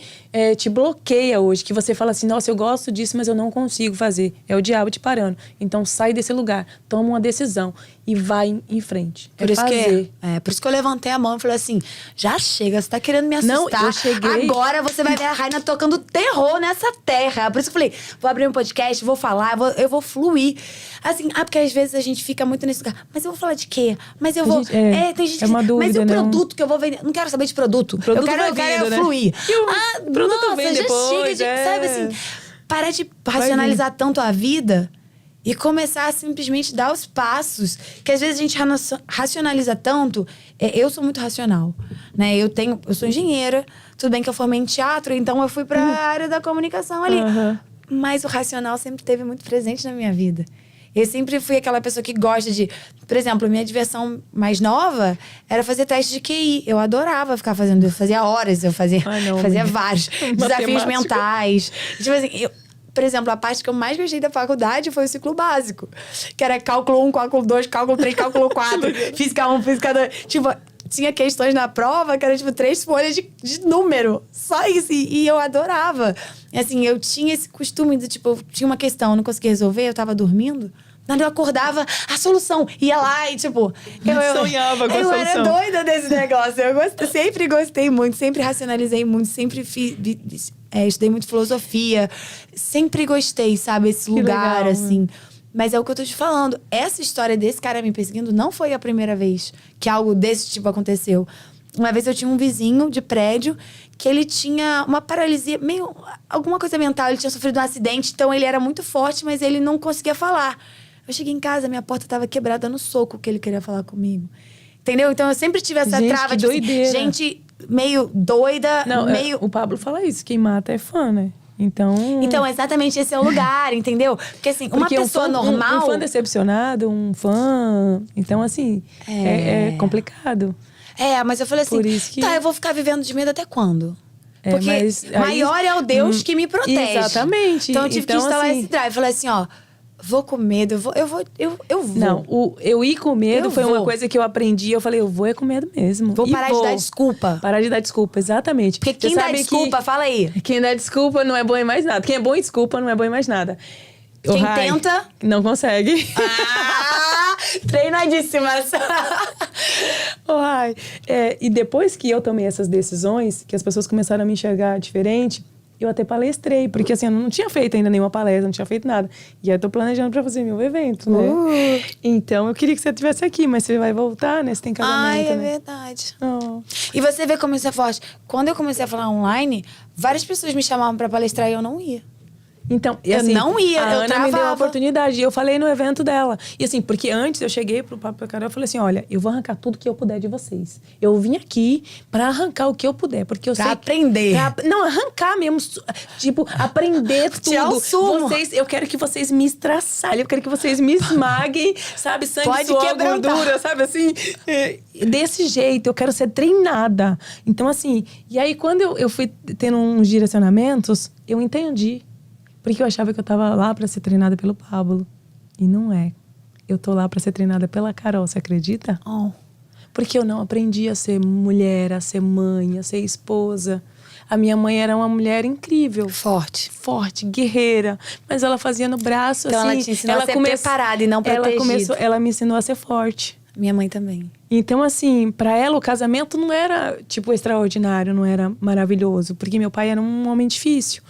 te bloqueia hoje, que você fala assim, nossa, eu gosto disso, mas eu não consigo fazer. É o diabo te parando. Então, sai desse lugar, toma uma decisão e vai em frente. Por isso que eu levantei a mão e falei assim, já chega, você tá querendo me assustar. Não, eu cheguei... Agora você vai ver a Raina tocando terror nessa terra. Por isso que eu falei, vou abrir um podcast, vou falar, eu vou fluir. Assim, porque às vezes a gente fica muito nesse lugar. Mas eu vou falar de quê? Mas eu vou... tem gente que... uma dúvida, mas e o não? produto que eu vou vender? Não quero saber de produto. Eu quero fluir. E o produto vem depois, sabe assim, para de racionalizar tanto a vida e começar a simplesmente dar os passos. Que às vezes a gente racionaliza tanto. Eu sou muito racional, né? Eu sou engenheira. Tudo bem que eu formei em teatro, então eu fui pra área da comunicação ali. Mas o racional sempre esteve muito presente na minha vida. Eu sempre fui aquela pessoa que gosta de... Por exemplo, minha diversão mais nova era fazer teste de QI. Eu adorava ficar fazendo... Eu fazia horas, fazia vários desafios mentais. Tipo assim, por exemplo, a parte que eu mais gostei da faculdade foi o ciclo básico. Que era cálculo 1, cálculo 2, cálculo 3, cálculo 4. Física 1, física 2. Tipo, tinha questões na prova que eram, tipo, 3 folhas de número. Só isso. E eu adorava. E, assim, eu tinha esse costume de, tipo, eu tinha uma questão, eu não conseguia resolver, eu tava dormindo. Quando eu acordava, a solução. Ia lá e, tipo... Eu sonhava com a solução. Eu era doida desse negócio. Eu sempre gostei muito, sempre racionalizei muito, sempre estudei muito filosofia. Sempre gostei, sabe? Esse lugar, legal, assim. Mas é o que eu tô te falando. Essa história desse cara me perseguindo não foi a primeira vez que algo desse tipo aconteceu. Uma vez eu tinha um vizinho de prédio que ele tinha uma paralisia, meio... Alguma coisa mental. Ele tinha sofrido um acidente, então ele era muito forte, mas ele não conseguia falar. Eu cheguei em casa, minha porta tava quebrada no soco que ele queria falar comigo. Entendeu? Então eu sempre tive essa trava de gente meio doida, meio... O Pablo fala isso, quem mata é fã, né? Então, exatamente esse é o lugar, entendeu? Porque assim, uma pessoa normal... Um fã decepcionado, um fã... Então, assim, é complicado. Mas eu falei assim, por isso que... eu vou ficar vivendo de medo até quando? Porque maior é o Deus que me protege. Exatamente. Então eu tive que instalar esse drive. Falei assim, ó... Vou com medo, eu vou. Não, eu ir com medo foi uma coisa que eu aprendi. Eu falei, eu vou com medo mesmo. Vou parar de dar desculpa. Parar de dar desculpa, exatamente. Porque quem dá desculpa, fala aí. Quem dá desculpa não é bom em mais nada. Quem é bom em desculpa não é bom em mais nada. Quem tenta... Não consegue. Treinadíssimas. E depois que eu tomei essas decisões, que as pessoas começaram a me enxergar diferente... Eu até palestrei, porque assim, eu não tinha feito ainda nenhuma palestra, não tinha feito nada. E aí eu tô planejando pra fazer meu evento, né? Então, eu queria que você estivesse aqui, mas você vai voltar, né? Você tem casamento, é né? verdade. E você vê como isso é forte. Quando eu comecei a falar online, várias pessoas me chamavam pra palestrar e eu não ia. Então, eu não ia, a eu Ana travava. me deu a oportunidade. E eu falei no evento dela. E assim, porque antes eu cheguei pro Papo Carol e falei assim, olha, eu vou arrancar tudo que eu puder de vocês. Eu vim aqui pra arrancar o que eu puder, porque eu sei... Pra aprender. Não, arrancar mesmo. Tipo, aprender tudo. Eu quero que vocês me estraçalhem, eu quero que vocês me esmaguem, sabe? Sangue, suor, gordura, sabe assim? Desse jeito, eu quero ser treinada. Então, assim... E aí, quando eu fui tendo uns direcionamentos, eu entendi. Porque eu achava que eu tava lá pra ser treinada pelo Pablo. E não é. Eu tô lá pra ser treinada pela Carol, você acredita? Porque eu não aprendi a ser mulher, a ser mãe, a ser esposa. A minha mãe era uma mulher incrível. Forte, guerreira. Mas ela fazia no braço, então assim. Ela te ensinou a ser preparada e não protegida. Ela me ensinou a ser forte. Minha mãe também. Então, assim, pra ela o casamento não era, tipo, extraordinário, não era maravilhoso. Porque meu pai era um homem difícil.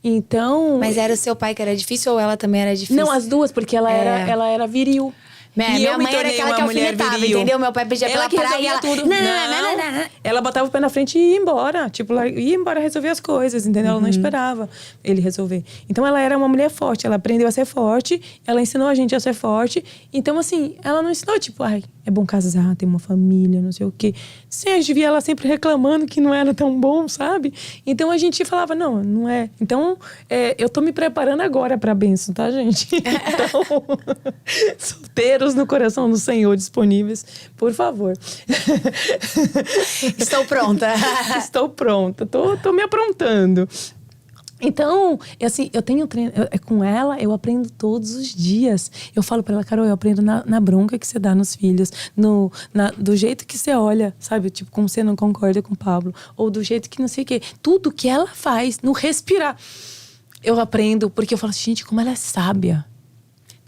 Então... Mas era o seu pai que era difícil ou ela também era difícil? Não, as duas, porque ela era viril. Minha mãe era aquela que alfinetava, entendeu? Meu pai pedia ela pela praia e ela... tudo. Não. Ela botava o pé na frente e ia embora. Tipo, ela ia embora resolver as coisas, entendeu? Ela não esperava ele resolver. Então, ela era uma mulher forte. Ela aprendeu a ser forte. Ela ensinou a gente a ser forte. Então, assim, ela não ensinou, tipo, ai, é bom casar, ter uma família, não sei o quê. Sim, a gente via ela sempre reclamando que não era tão bom, sabe? Então, a gente falava, não é. Então, eu tô me preparando agora pra bênção, tá, gente? Então, solteiros no coração do Senhor disponíveis, por favor. Estou pronta. Estou pronta, tô me aprontando. Então, assim, eu tenho treino, com ela eu aprendo todos os dias. Eu falo pra ela, Carol, eu aprendo na bronca que você dá nos filhos, do jeito que você olha, sabe? Tipo, como você não concorda com o Pablo, ou do jeito que não sei o quê. Tudo que ela faz, no respirar. Eu aprendo, porque eu falo assim, gente, como ela é sábia.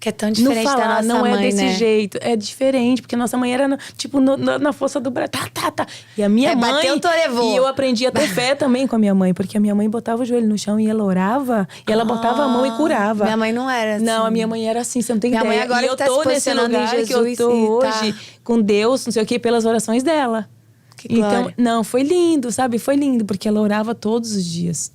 Que é tão diferente da nossa não mãe, é desse né? jeito. É diferente, porque nossa mãe era, tipo, na força do braço. Tá. E a minha mãe... Bateu, tô levou. E eu aprendi a ter fé também com a minha mãe. Porque a minha mãe botava o joelho no chão e ela orava. E ela botava a mão e curava. Minha mãe não era assim. Não, a minha mãe era assim, você não tem minha ideia. Mãe agora e eu tá tô se nesse lugar Jesus, que eu tô hoje, com Deus, não sei o quê, pelas orações dela. Que glória. Então, não, foi lindo, sabe? Foi lindo, porque ela orava todos os dias.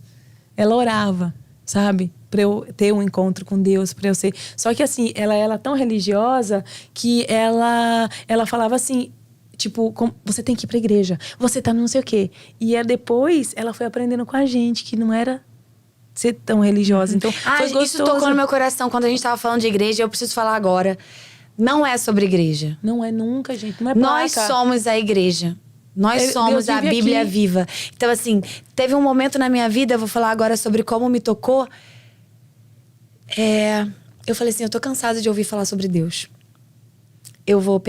Ela orava, sabe? Pra eu ter um encontro com Deus, pra eu ser... Só que assim, ela era tão religiosa que ela falava assim, tipo, você tem que ir pra igreja, você tá não sei o quê. E depois, ela foi aprendendo com a gente que não era ser tão religiosa. Então, foi gostoso. Isso tocou no meu coração quando a gente tava falando de igreja, eu preciso falar agora. Não é sobre igreja. Não é nunca, gente, não é placa. Nós somos a igreja. Nós somos a Bíblia viva. Então, assim, teve um momento na minha vida, eu vou falar agora sobre como me tocou. Eu falei assim, eu tô cansada de ouvir falar sobre Deus. Eu vou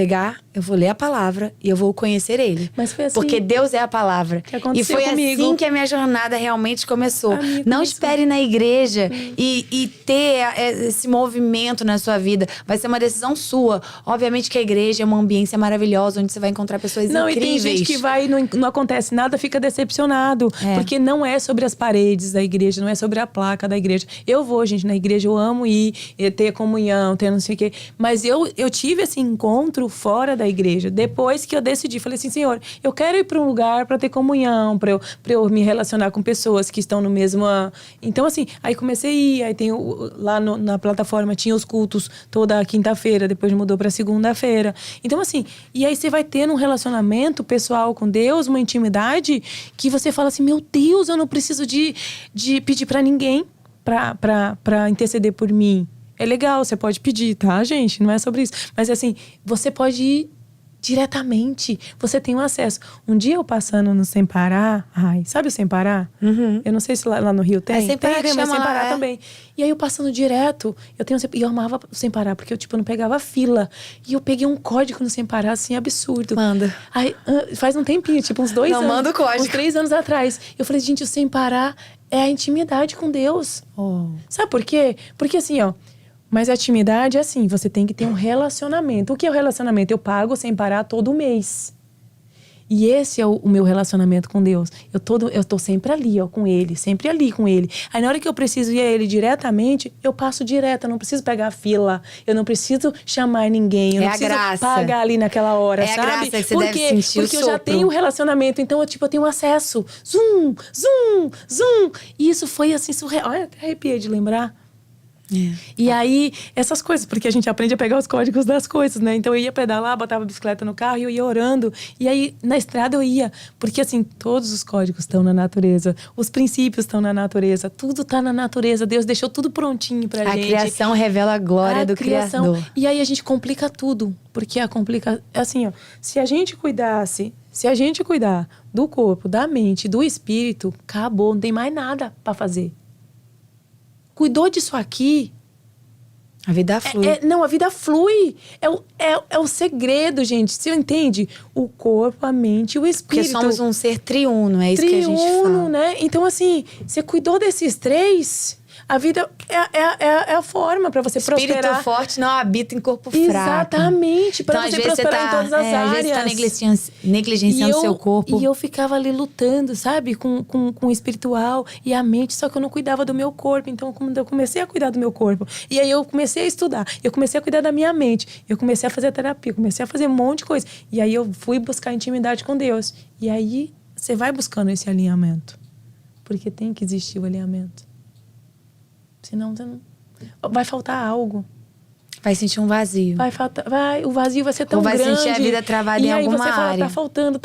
ler a palavra e eu vou conhecer Ele. Mas foi assim. Porque Deus é a palavra. Que aconteceu e foi comigo. assim que a minha jornada realmente começou. Não espere na igreja e ter esse movimento na sua vida. Vai ser uma decisão sua. Obviamente que a igreja é uma ambiência maravilhosa, onde você vai encontrar pessoas incríveis. E tem gente que vai e não acontece nada, fica decepcionado. Porque não é sobre as paredes da igreja, não é sobre a placa da igreja. Eu vou, gente, na igreja, eu amo ir, ter comunhão, ter não sei o quê. Mas eu tive esse encontro fora da igreja. Depois que eu decidi, falei assim, Senhor, eu quero ir para um lugar para ter comunhão, para eu me relacionar com pessoas que estão no mesmo... Então, assim, aí comecei a ir, aí tem lá na plataforma tinha os cultos toda quinta-feira, depois mudou para segunda-feira. Então, assim, e aí você vai tendo um relacionamento pessoal com Deus, uma intimidade, que você fala assim, meu Deus, eu não preciso de pedir para ninguém para interceder por mim. É legal, você pode pedir, tá, gente? Não é sobre isso. Mas assim, você pode ir diretamente. Você tem um acesso. Um dia eu passando no Sem Parar... sabe o Sem Parar? Uhum. Eu não sei se lá no Rio tem. É Sem Parar que mas chama Sem Parar lá, também. E aí eu passando direto, e eu amava o Sem Parar, porque eu, tipo, não pegava fila. E eu peguei um código no Sem Parar, assim, absurdo. Manda. Aí, faz um tempinho, tipo, uns 2 anos. Não, manda o código. Uns 3 anos atrás. Eu falei, gente, o Sem Parar é a intimidade com Deus. Sabe por quê? Porque assim, mas a intimidade é assim, você tem que ter um relacionamento. O que é o relacionamento? Eu pago Sem Parar todo mês. E esse é o meu relacionamento com Deus. Eu tô sempre ali, com Ele. Sempre ali com Ele. Aí na hora que eu preciso ir a Ele diretamente, eu passo direto. Eu não preciso pegar fila. Eu não preciso chamar ninguém. Eu não preciso pagar ali naquela hora, sabe? É a graça que você deve sentir. Porque eu já tenho um relacionamento. Então, eu tenho acesso. Zum, zum, zum. E isso foi assim, surreal. Olha, até arrepiei de lembrar. E aí, essas coisas, porque a gente aprende a pegar os códigos das coisas, né? Então eu ia pedalar, botava a bicicleta no carro e eu ia orando. E aí, na estrada eu ia. Porque assim, todos os códigos estão na natureza. Os princípios estão na natureza. Tudo está na natureza. Deus deixou tudo prontinho pra gente. A criação revela a glória do Criador. E aí a gente complica tudo. Porque assim, se a gente cuidar do corpo, da mente, do espírito, acabou, não tem mais nada pra fazer. Cuidou disso aqui, a vida flui. A vida flui. É o segredo, gente. Você entende? O corpo, a mente e o espírito. Porque somos um ser triuno, é isso que a gente fala. Né? Então, assim, você cuidou desses 3, A vida é a forma pra você Espírito prosperar. forte não habita em corpo fraco. Exatamente, pra Então, você às vezes prosperar em todas as áreas. Às vezes você tá negligenciando o seu corpo. E eu ficava ali lutando, sabe? Com o espiritual e a mente, só que eu não cuidava do meu corpo. Então, quando eu comecei a cuidar do meu corpo, e aí eu comecei a estudar, eu comecei a cuidar da minha mente, eu comecei a fazer terapia, comecei a fazer um monte de coisa. E aí eu fui buscar intimidade com Deus. E aí você vai buscando esse alinhamento. Porque tem que existir o alinhamento. Senão você não... vai faltar algo. Vai sentir um vazio. O vazio vai ser tão grande. Ou vai sentir a vida travada em alguma área. E aí você fala,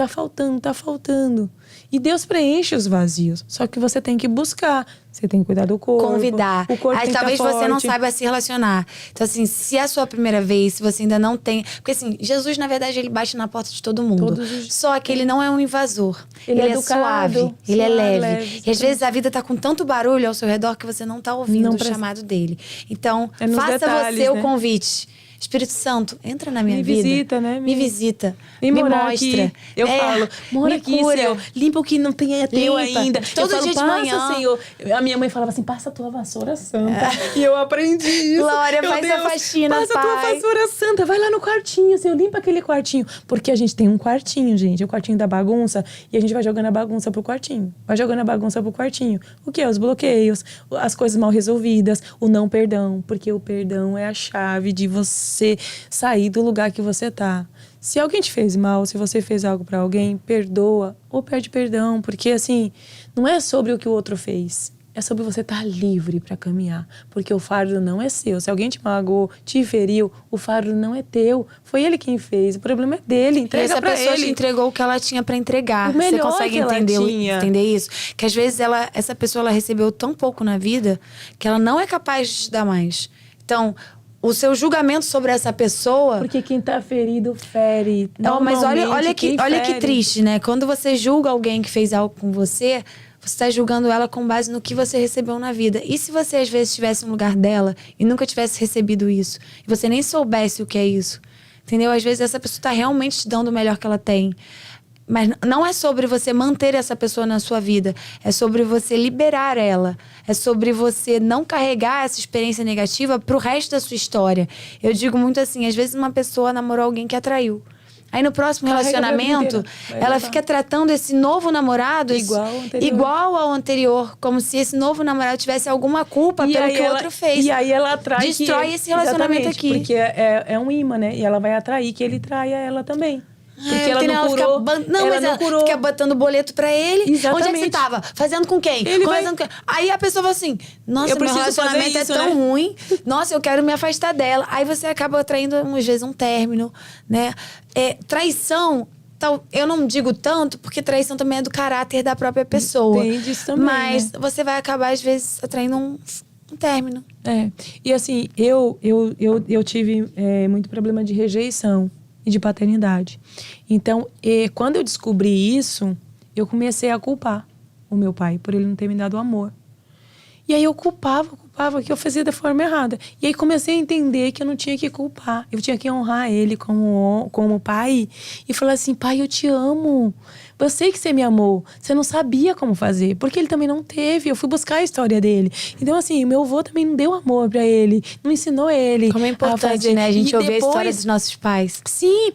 tá faltando. E Deus preenche os vazios. Só que você tem que buscar. Você tem que cuidar do corpo. Convidar. O corpo Aí tem talvez que tá você não forte. saiba se relacionar. Então, assim, se é a sua primeira vez, se você ainda não tem... Porque, assim, Jesus, na verdade, ele bate na porta de todo mundo. Só que ele não é um invasor. Ele é educado, suave. Ele é leve. E às sim. vezes a vida tá com tanto barulho ao seu redor que você não tá ouvindo o chamado dele. Então, É nos faça detalhes, você o né? convite. Espírito Santo, entra na minha vida. Visita, né? Me visita. Me mostra. Aqui. Eu falo, mora me aqui, cura. Senhor. Limpa o que não tem é teu Limpa. ainda. Todo eu falo, dia de manhã. Senhor. A minha mãe falava assim, passa a tua vassoura santa. E eu aprendi isso. Glória, Meu faz Deus, a faxina, passa a tua Pai. vassoura santa. Vai lá no quartinho, Senhor. Limpa aquele quartinho. Porque a gente tem um quartinho, gente. O quartinho da bagunça. E a gente vai jogando a bagunça pro quartinho. Vai jogando a bagunça pro quartinho. O que é? Os bloqueios. As coisas mal resolvidas. O não perdão. Porque o perdão é a chave de você sair do lugar que você tá. Se alguém te fez mal, se você fez algo pra alguém, perdoa ou pede perdão, porque assim, não é sobre o que o outro fez, é sobre você estar livre pra caminhar, porque o fardo não é seu. Se alguém te magoou, te feriu, o fardo não é teu, foi ele quem fez, o problema é dele, entrega pra ele. Essa pessoa te entregou o que ela tinha pra entregar. O melhor você consegue que ela tinha. entender isso? Que às vezes essa pessoa ela recebeu tão pouco na vida que ela não é capaz de te dar mais. Então, o seu julgamento sobre essa pessoa... Porque quem tá ferido, fere. Não, mas olha que fere. triste, né? Quando você julga alguém que fez algo com você, você está julgando ela com base no que você recebeu na vida. E se você, às vezes, estivesse no lugar dela e nunca tivesse recebido isso, e você nem soubesse o que é isso, entendeu? Às vezes, essa pessoa está realmente te dando o melhor que ela tem. Mas não é sobre você manter essa pessoa na sua vida. É sobre você liberar ela. É sobre você não carregar essa experiência negativa pro resto da sua história. Eu digo muito assim, às vezes uma pessoa namorou alguém que atraiu. Aí no próximo relacionamento, ela fica tratando esse novo namorado igual ao anterior. Como se esse novo namorado tivesse alguma culpa pelo que o outro fez. E aí ela atrai destrói esse relacionamento aqui. Porque é um imã, né? E ela vai atrair que ele traia ela também. Porque ela não curou. Ela fica botando boleto pra ele. Exatamente. Onde é que você tava? Fazendo com quem? Conversando com quem? Aí a pessoa fala assim, nossa, meu relacionamento é tão ruim. Nossa, eu quero me afastar dela. Aí você acaba atraindo, às vezes, um término, né? Traição, eu não digo tanto, porque traição também é do caráter da própria pessoa. Tem disso também, mas né? você vai acabar, às vezes, atraindo um término. E assim, eu tive muito problema de rejeição e de paternidade. Então, quando eu descobri isso, eu comecei a culpar o meu pai por ele não ter me dado amor. E aí eu culpava que eu fazia da forma errada. E aí comecei a entender que eu não tinha que culpar. Eu tinha que honrar ele como pai. E falar assim, pai, eu te amo. Eu sei que você me amou. Você não sabia como fazer. Porque ele também não teve. Eu fui buscar a história dele. Então, assim, meu avô também não deu amor pra ele. Não ensinou ele. Como é importante, né? A gente ouvir a história dos nossos pais. Sim.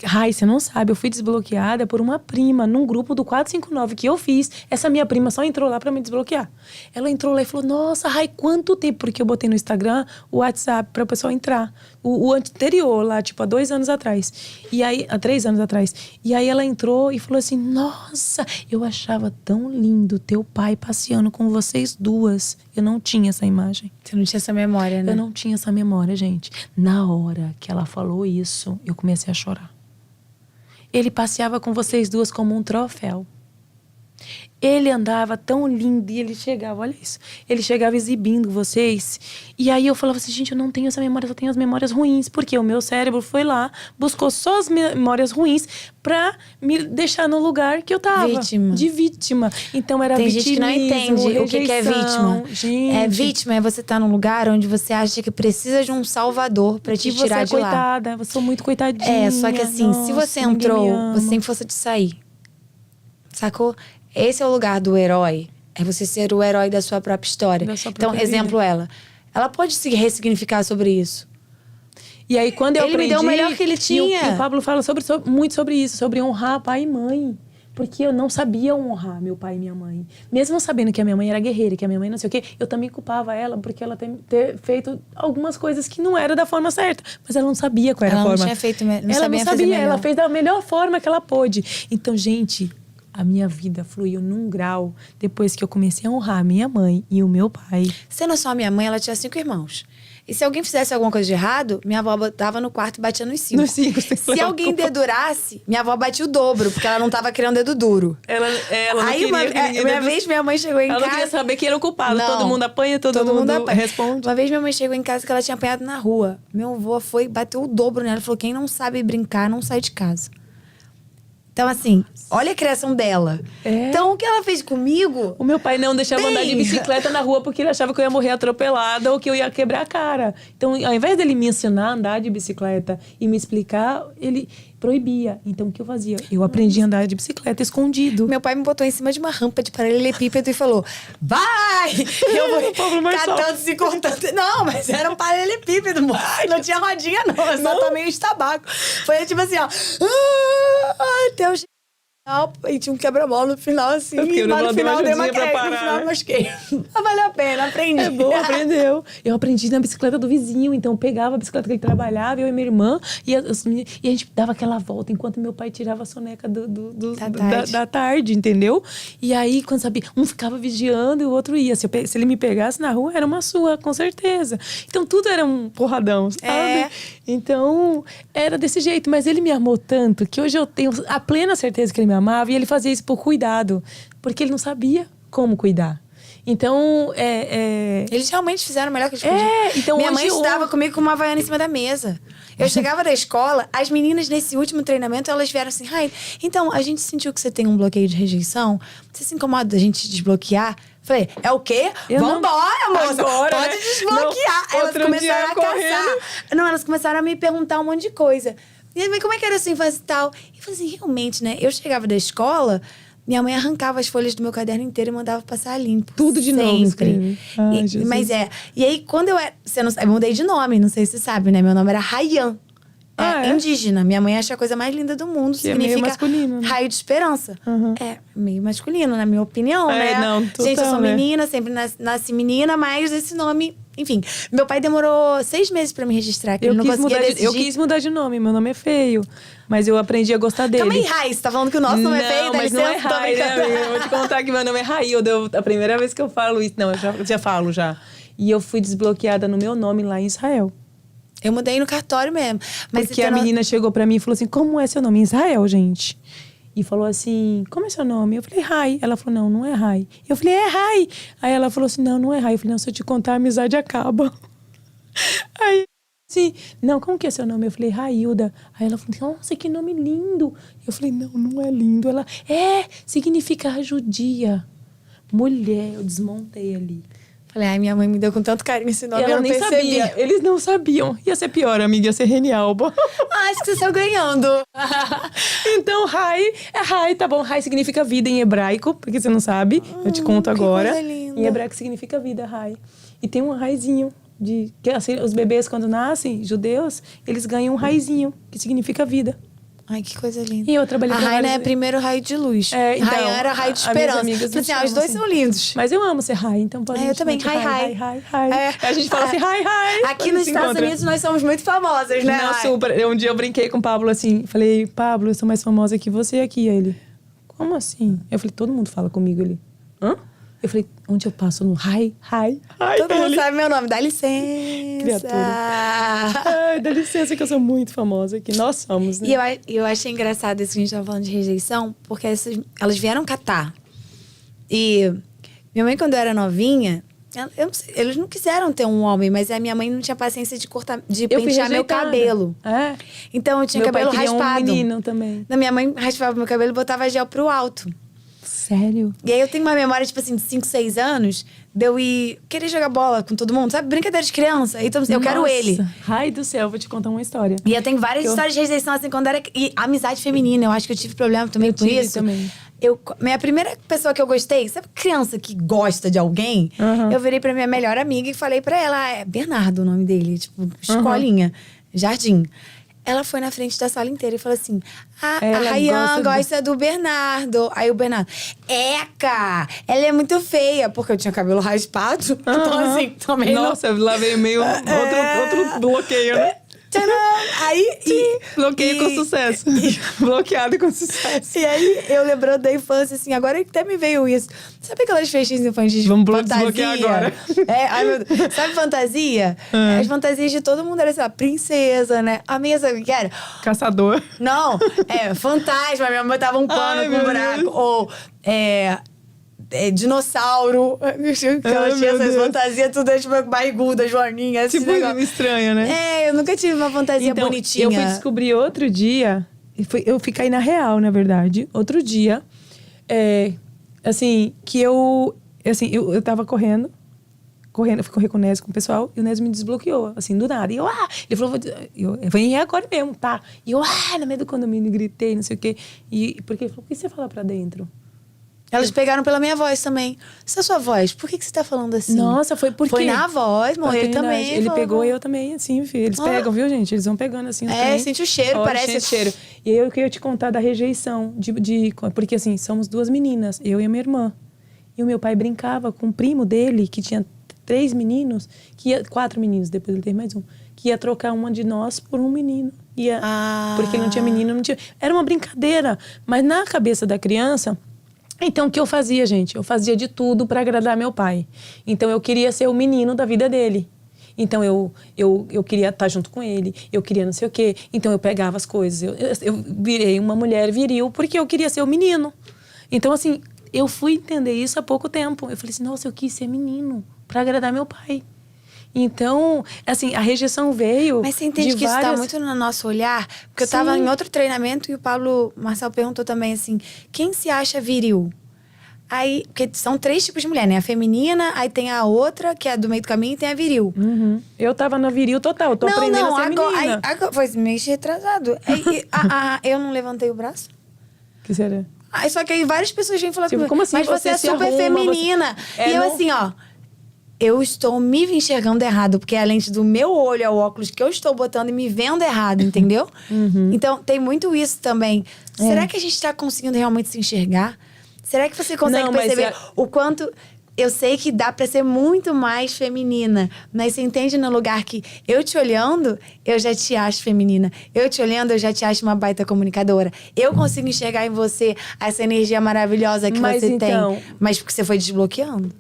Rai, você não sabe, eu fui desbloqueada por uma prima num grupo do 459 que eu fiz. Essa minha prima só entrou lá pra me desbloquear. Ela entrou lá e falou, nossa, Rai, quanto tempo? Porque eu botei no Instagram o WhatsApp pra pessoa entrar. O anterior lá, tipo, há 2 anos atrás. E aí, há 3 anos atrás. E aí ela entrou e falou assim, nossa, eu achava tão lindo teu pai passeando com vocês duas. Eu não tinha essa imagem. Você não tinha essa memória, né? Eu não tinha essa memória, gente. Na hora que ela falou isso, eu comecei a chorar. Ele passeava com vocês duas como um troféu. Ele andava tão lindo e ele chegava, olha isso. Ele chegava exibindo vocês. E aí eu falava assim, gente, eu não tenho essa memória, só tenho as memórias ruins. Porque o meu cérebro foi lá, buscou só as memórias ruins pra me deixar no lugar que eu tava. De vítima. Então era Tem gente que não entende o que é vítima. Gente. Vítima é você estar num lugar onde você acha que precisa de um salvador pra te tirar de lá. Você é coitada, eu sou muito coitadinha. Só que assim, se você entrou, você tem força de sair. Sacou? Esse é o lugar do herói. É você ser o herói da sua própria história. Da sua Então, própria exemplo, ela pode se ressignificar sobre isso. E aí, quando eu aprendi... Ele me deu o melhor que ele tinha. E o Pablo fala muito sobre isso, sobre honrar pai e mãe. Porque eu não sabia honrar meu pai e minha mãe. Mesmo sabendo que a minha mãe era guerreira, que a minha mãe não sei o quê, eu também culpava ela porque ela ter feito algumas coisas que não era da forma certa. Mas ela não sabia qual era a forma. Ela não tinha feito, não ela sabia não fazer sabia, melhor. ela fez da melhor forma que ela pôde. Então, gente, a minha vida fluiu num grau depois que eu comecei a honrar a minha mãe e o meu pai. Você não só a minha mãe, ela tinha 5 irmãos. E se alguém fizesse alguma coisa de errado, minha avó botava no quarto e batia nos 5. Nos 5. Se alguém dedurasse, minha avó batia o dobro, porque ela não tava querendo dedo duro. Ela não Aí uma vez minha mãe chegou em casa... Ela não queria saber quem era o culpado. Não. Todo mundo apanha, todo mundo apanha. responde. Uma vez minha mãe chegou em casa que ela tinha apanhado na rua. Meu avô foi, bateu o dobro nela. Falou, quem não sabe brincar, não sai de casa. Então, assim, olha a criação dela. Então, o que ela fez comigo... O meu pai não deixava andar de bicicleta na rua porque ele achava que eu ia morrer atropelada ou que eu ia quebrar a cara. Então, ao invés dele me ensinar a andar de bicicleta e me explicar, ele proibia. Então, o que eu fazia? Eu aprendi a andar de bicicleta escondido. Meu pai me botou em cima de uma rampa de paralelepípedo e falou, vai! Eu vou catando, se cortando. Não, mas era um paralelepípedo, moço. Não tinha rodinha, não. Eu só tomei um tabaco. Foi tipo assim, ó. Até o final. E tinha um quebra-mola no final, assim. Mas no final deu uma queda. No final eu machuquei. Mas valeu a pena, aprendi. É bom, aprendeu. Eu aprendi na bicicleta do vizinho. Então, eu pegava a bicicleta que ele trabalhava, eu e minha irmã. E a gente dava aquela volta enquanto meu pai tirava a soneca da tarde, entendeu? E aí, quando sabia, um ficava vigiando e o outro ia. Se ele me pegasse na rua, era uma surra, com certeza. Então, tudo era um porradão, sabe? Então, era desse jeito. Mas ele me amou tanto que hoje eu tenho a plena certeza que ele me amava. E ele fazia isso por cuidado. Porque ele não sabia como cuidar. Então, Eles realmente fizeram o melhor que eles podiam. Então minha mãe estava comigo com uma havaiana em cima da mesa. Eu chegava da escola, as meninas nesse último treinamento, elas vieram assim, Rai, então, a gente sentiu que você tem um bloqueio de rejeição. Você se incomoda da gente desbloquear? Falei, é o quê? Vambora, moça! Agora, pode desbloquear. Não, elas começaram a caçar. Não, elas começaram a me perguntar um monte de coisa. E aí, como é que era a sua infância e tal? E eu falei assim, realmente, né? Eu chegava da escola... Minha mãe arrancava as folhas do meu caderno inteiro e mandava passar limpo. Tudo de novo, escreve. Mas E aí, quando eu era... Você não sabe, eu mudei de nome, não sei se você sabe, né? Meu nome era Rayan. Indígena. Minha mãe acha a coisa mais linda do mundo. Que significa é meio masculino, né? raio de esperança. É meio masculino, na minha opinião, né? Não, total, gente, eu sou né? menina, sempre nasci menina, mas esse nome... Enfim, meu pai demorou 6 meses pra me registrar, que ele não conseguia decidir. Eu quis mudar de nome, meu nome é feio. Mas eu aprendi a gostar dele. Calma aí, Rai, você tá falando que o nosso nome é feio? Mas não é Rai, né, amiga? Eu vou te contar que meu nome é Rai. A primeira vez que eu falo isso... Não, eu já falo já. E eu fui desbloqueada no meu nome lá em Israel. Eu mudei no cartório mesmo. Mas porque a menina chegou pra mim e falou assim, como é seu nome? Em Israel, gente. E falou assim, como é seu nome? Eu falei, Rai. Ela falou, não é Rai. Eu falei, é Rai. Aí ela falou assim, não é Rai. Eu falei, não, se eu te contar, a amizade acaba. Aí, assim, não, como que é seu nome? Eu falei, Railda. Aí ela falou, nossa, que nome lindo. Eu falei, não é lindo. Ela, significa judia. Mulher, eu desmontei ali. Falei, ai, minha mãe me deu com tanto carinho esse nome, ela eu não nem percebi. sabia. Eles não sabiam. Ia ser pior, amiga, ia ser Renialba. Acho que você saiu ganhando. Então, Rai, Rai, tá bom. Rai significa vida em hebraico, porque você não sabe. Eu te conto agora. Coisa linda. Em hebraico significa vida, Rai. E tem um raizinho. Que, assim, os bebês, quando nascem, judeus, eles ganham um raizinho, que significa vida. Ai, que coisa linda. E eu trabalhei a Raina é primeiro raio de luz. Então, Rayan era raio de esperança. Assim, os dois são lindos. Mas eu amo ser Rai, então pode eu também. Rai. A gente fala assim, Rai. Aqui nos Estados Unidos nós somos muito famosas, né? Não, super. Um dia eu brinquei com o Pablo assim, falei, Pablo, eu sou mais famosa que você aqui. Aí ele, como assim? Eu falei, todo mundo fala comigo. Ele, hã? Eu falei, onde eu passo? No Rai. Todo mundo sabe meu nome. Dá licença. Criatura. Ai, dá licença que eu sou muito famosa aqui. Nós somos, né? E eu achei engraçado isso que a gente tava falando de rejeição, porque elas vieram catar. E minha mãe, quando eu era novinha, eu não sei, eles não quiseram ter um homem, mas a minha mãe não tinha paciência de pentear meu cabelo. Então eu tinha cabelo raspado. Um menino também. Minha mãe raspava meu cabelo e botava gel pro alto. Sério? E aí eu tenho uma memória, tipo assim, de 5, 6 anos, de eu ir querer jogar bola com todo mundo, sabe? Brincadeira de criança. Então, eu quero ele. Ai do céu, vou te contar uma história. E eu tenho várias histórias de rejeição, assim, quando era... E amizade feminina, eu acho que eu tive problema também com isso. Também. Minha primeira pessoa que eu gostei, sabe criança que gosta de alguém? Uhum. Eu virei pra minha melhor amiga e falei pra ela, é Bernardo o nome dele, tipo, escolinha, jardim. Ela foi na frente da sala inteira e falou assim, a Rayan gosta do Bernardo. Aí o Bernardo, Eca, ela é muito feia, porque eu tinha cabelo raspado. Então assim, também Nossa, lá veio meio outro bloqueio, né? Tcharam! Aí, bloqueio com sucesso. Bloqueado com sucesso. E aí, eu lembrando da infância, assim, agora que até me veio isso. Sabe aquelas festinhas infantis de Vamos fantasia? desbloquear agora. Ai, meu Deus. Sabe fantasia? As fantasias de todo mundo era, sei lá, princesa, né? A minha, sabe o que era? Caçador. Não, fantasma. Minha mãe botava um pano com um buraco. Deus. Ou, dinossauro. Ela tinha essas fantasias, tudo tipo barriguda, joaninha. Tipo, estranho, né? Eu nunca tive uma fantasia então, bonitinha. Eu fui descobrir outro dia, eu fiquei na real, na verdade. Outro dia, assim, que eu tava correndo, eu fui correr com o Nézio, com o pessoal, e o Nézio me desbloqueou, assim, do nada. E eu, ele falou, eu vou agora mesmo, tá? E eu, no meio do condomínio, gritei, não sei o quê. Porque ele falou, por que você fala pra dentro? Elas pegaram pela minha voz também. Essa é a sua voz, por que você tá falando assim? Nossa, foi porque... Foi na voz, ele também. Ele pegou e eu também, assim, filho. Eles pegam, viu, gente? Eles vão pegando, assim, sente o cheiro, parece... Sente o cheiro. E aí eu queria te contar da rejeição. Porque, assim, somos duas meninas, eu e a minha irmã. E o meu pai brincava com um primo dele, que tinha 3 meninos, 4 meninos, depois ele teve mais um, que ia trocar uma de nós por um menino. Porque não tinha menino, não tinha... Era uma brincadeira. Mas na cabeça da criança... Então, o que eu fazia, gente? Eu fazia de tudo para agradar meu pai. Então, eu queria ser o menino da vida dele. Então, eu queria estar junto com ele. Eu queria não sei o quê. Então, eu pegava as coisas. Eu virei uma mulher viril porque eu queria ser o menino. Então, assim, eu fui entender isso há pouco tempo. Eu falei assim, nossa, eu quis ser menino para agradar meu pai. Então, assim, a rejeição veio. Mas você entende que isso tá muito no nosso olhar? Porque eu tava em outro treinamento e o Marcelo perguntou também assim: quem se acha viril? Aí, porque são 3 tipos de mulher, né? A feminina, aí tem a outra, que é do meio do caminho, e tem a viril. Uhum. Eu tava na viril total, tô aprendendo a ser menina. Agora foi mês retrasado. Eu não levantei o braço. Que será? Só que aí várias pessoas vêm falar comigo, como assim, mas você é super feminina. E eu assim, eu estou me enxergando errado, porque é a lente do meu olho, é o óculos que eu estou botando e me vendo errado, entendeu? Uhum. Então, tem muito isso também. Será que a gente está conseguindo realmente se enxergar? Será que você consegue perceber o quanto... Eu sei que dá pra ser muito mais feminina, mas você entende no lugar que eu te olhando, eu já te acho feminina. Eu te olhando, eu já te acho uma baita comunicadora. Eu consigo enxergar em você essa energia maravilhosa que você tem. Mas porque você foi desbloqueando?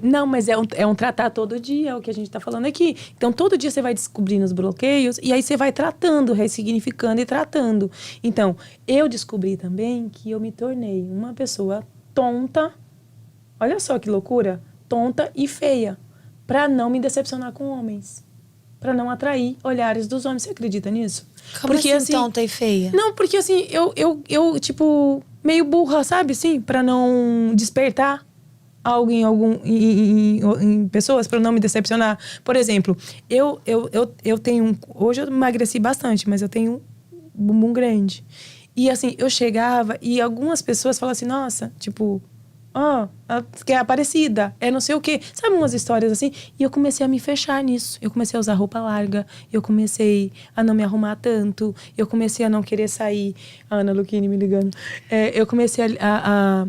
Não, mas é um tratar todo dia, é o que a gente tá falando aqui. Então, todo dia você vai descobrindo os bloqueios e aí você vai tratando, ressignificando e tratando. Então, eu descobri também que eu me tornei uma pessoa tonta. Olha só que loucura. Tonta e feia. Pra não me decepcionar com homens. Pra não atrair olhares dos homens. Você acredita nisso? Como assim, tonta e feia? Não, porque assim, eu tipo, meio burra, sabe? Assim, pra não despertar algo em pessoas, pra não me decepcionar. Por exemplo, eu tenho... Hoje eu emagreci bastante, mas eu tenho um bumbum grande. E assim, eu chegava e algumas pessoas falavam assim, nossa, tipo... que é Aparecida, é não sei o quê. Sabe umas histórias assim? E eu comecei a me fechar nisso. Eu comecei a usar roupa larga. Eu comecei a não me arrumar tanto. Eu comecei a não querer sair. A Ana Luquini me ligando. Eu comecei a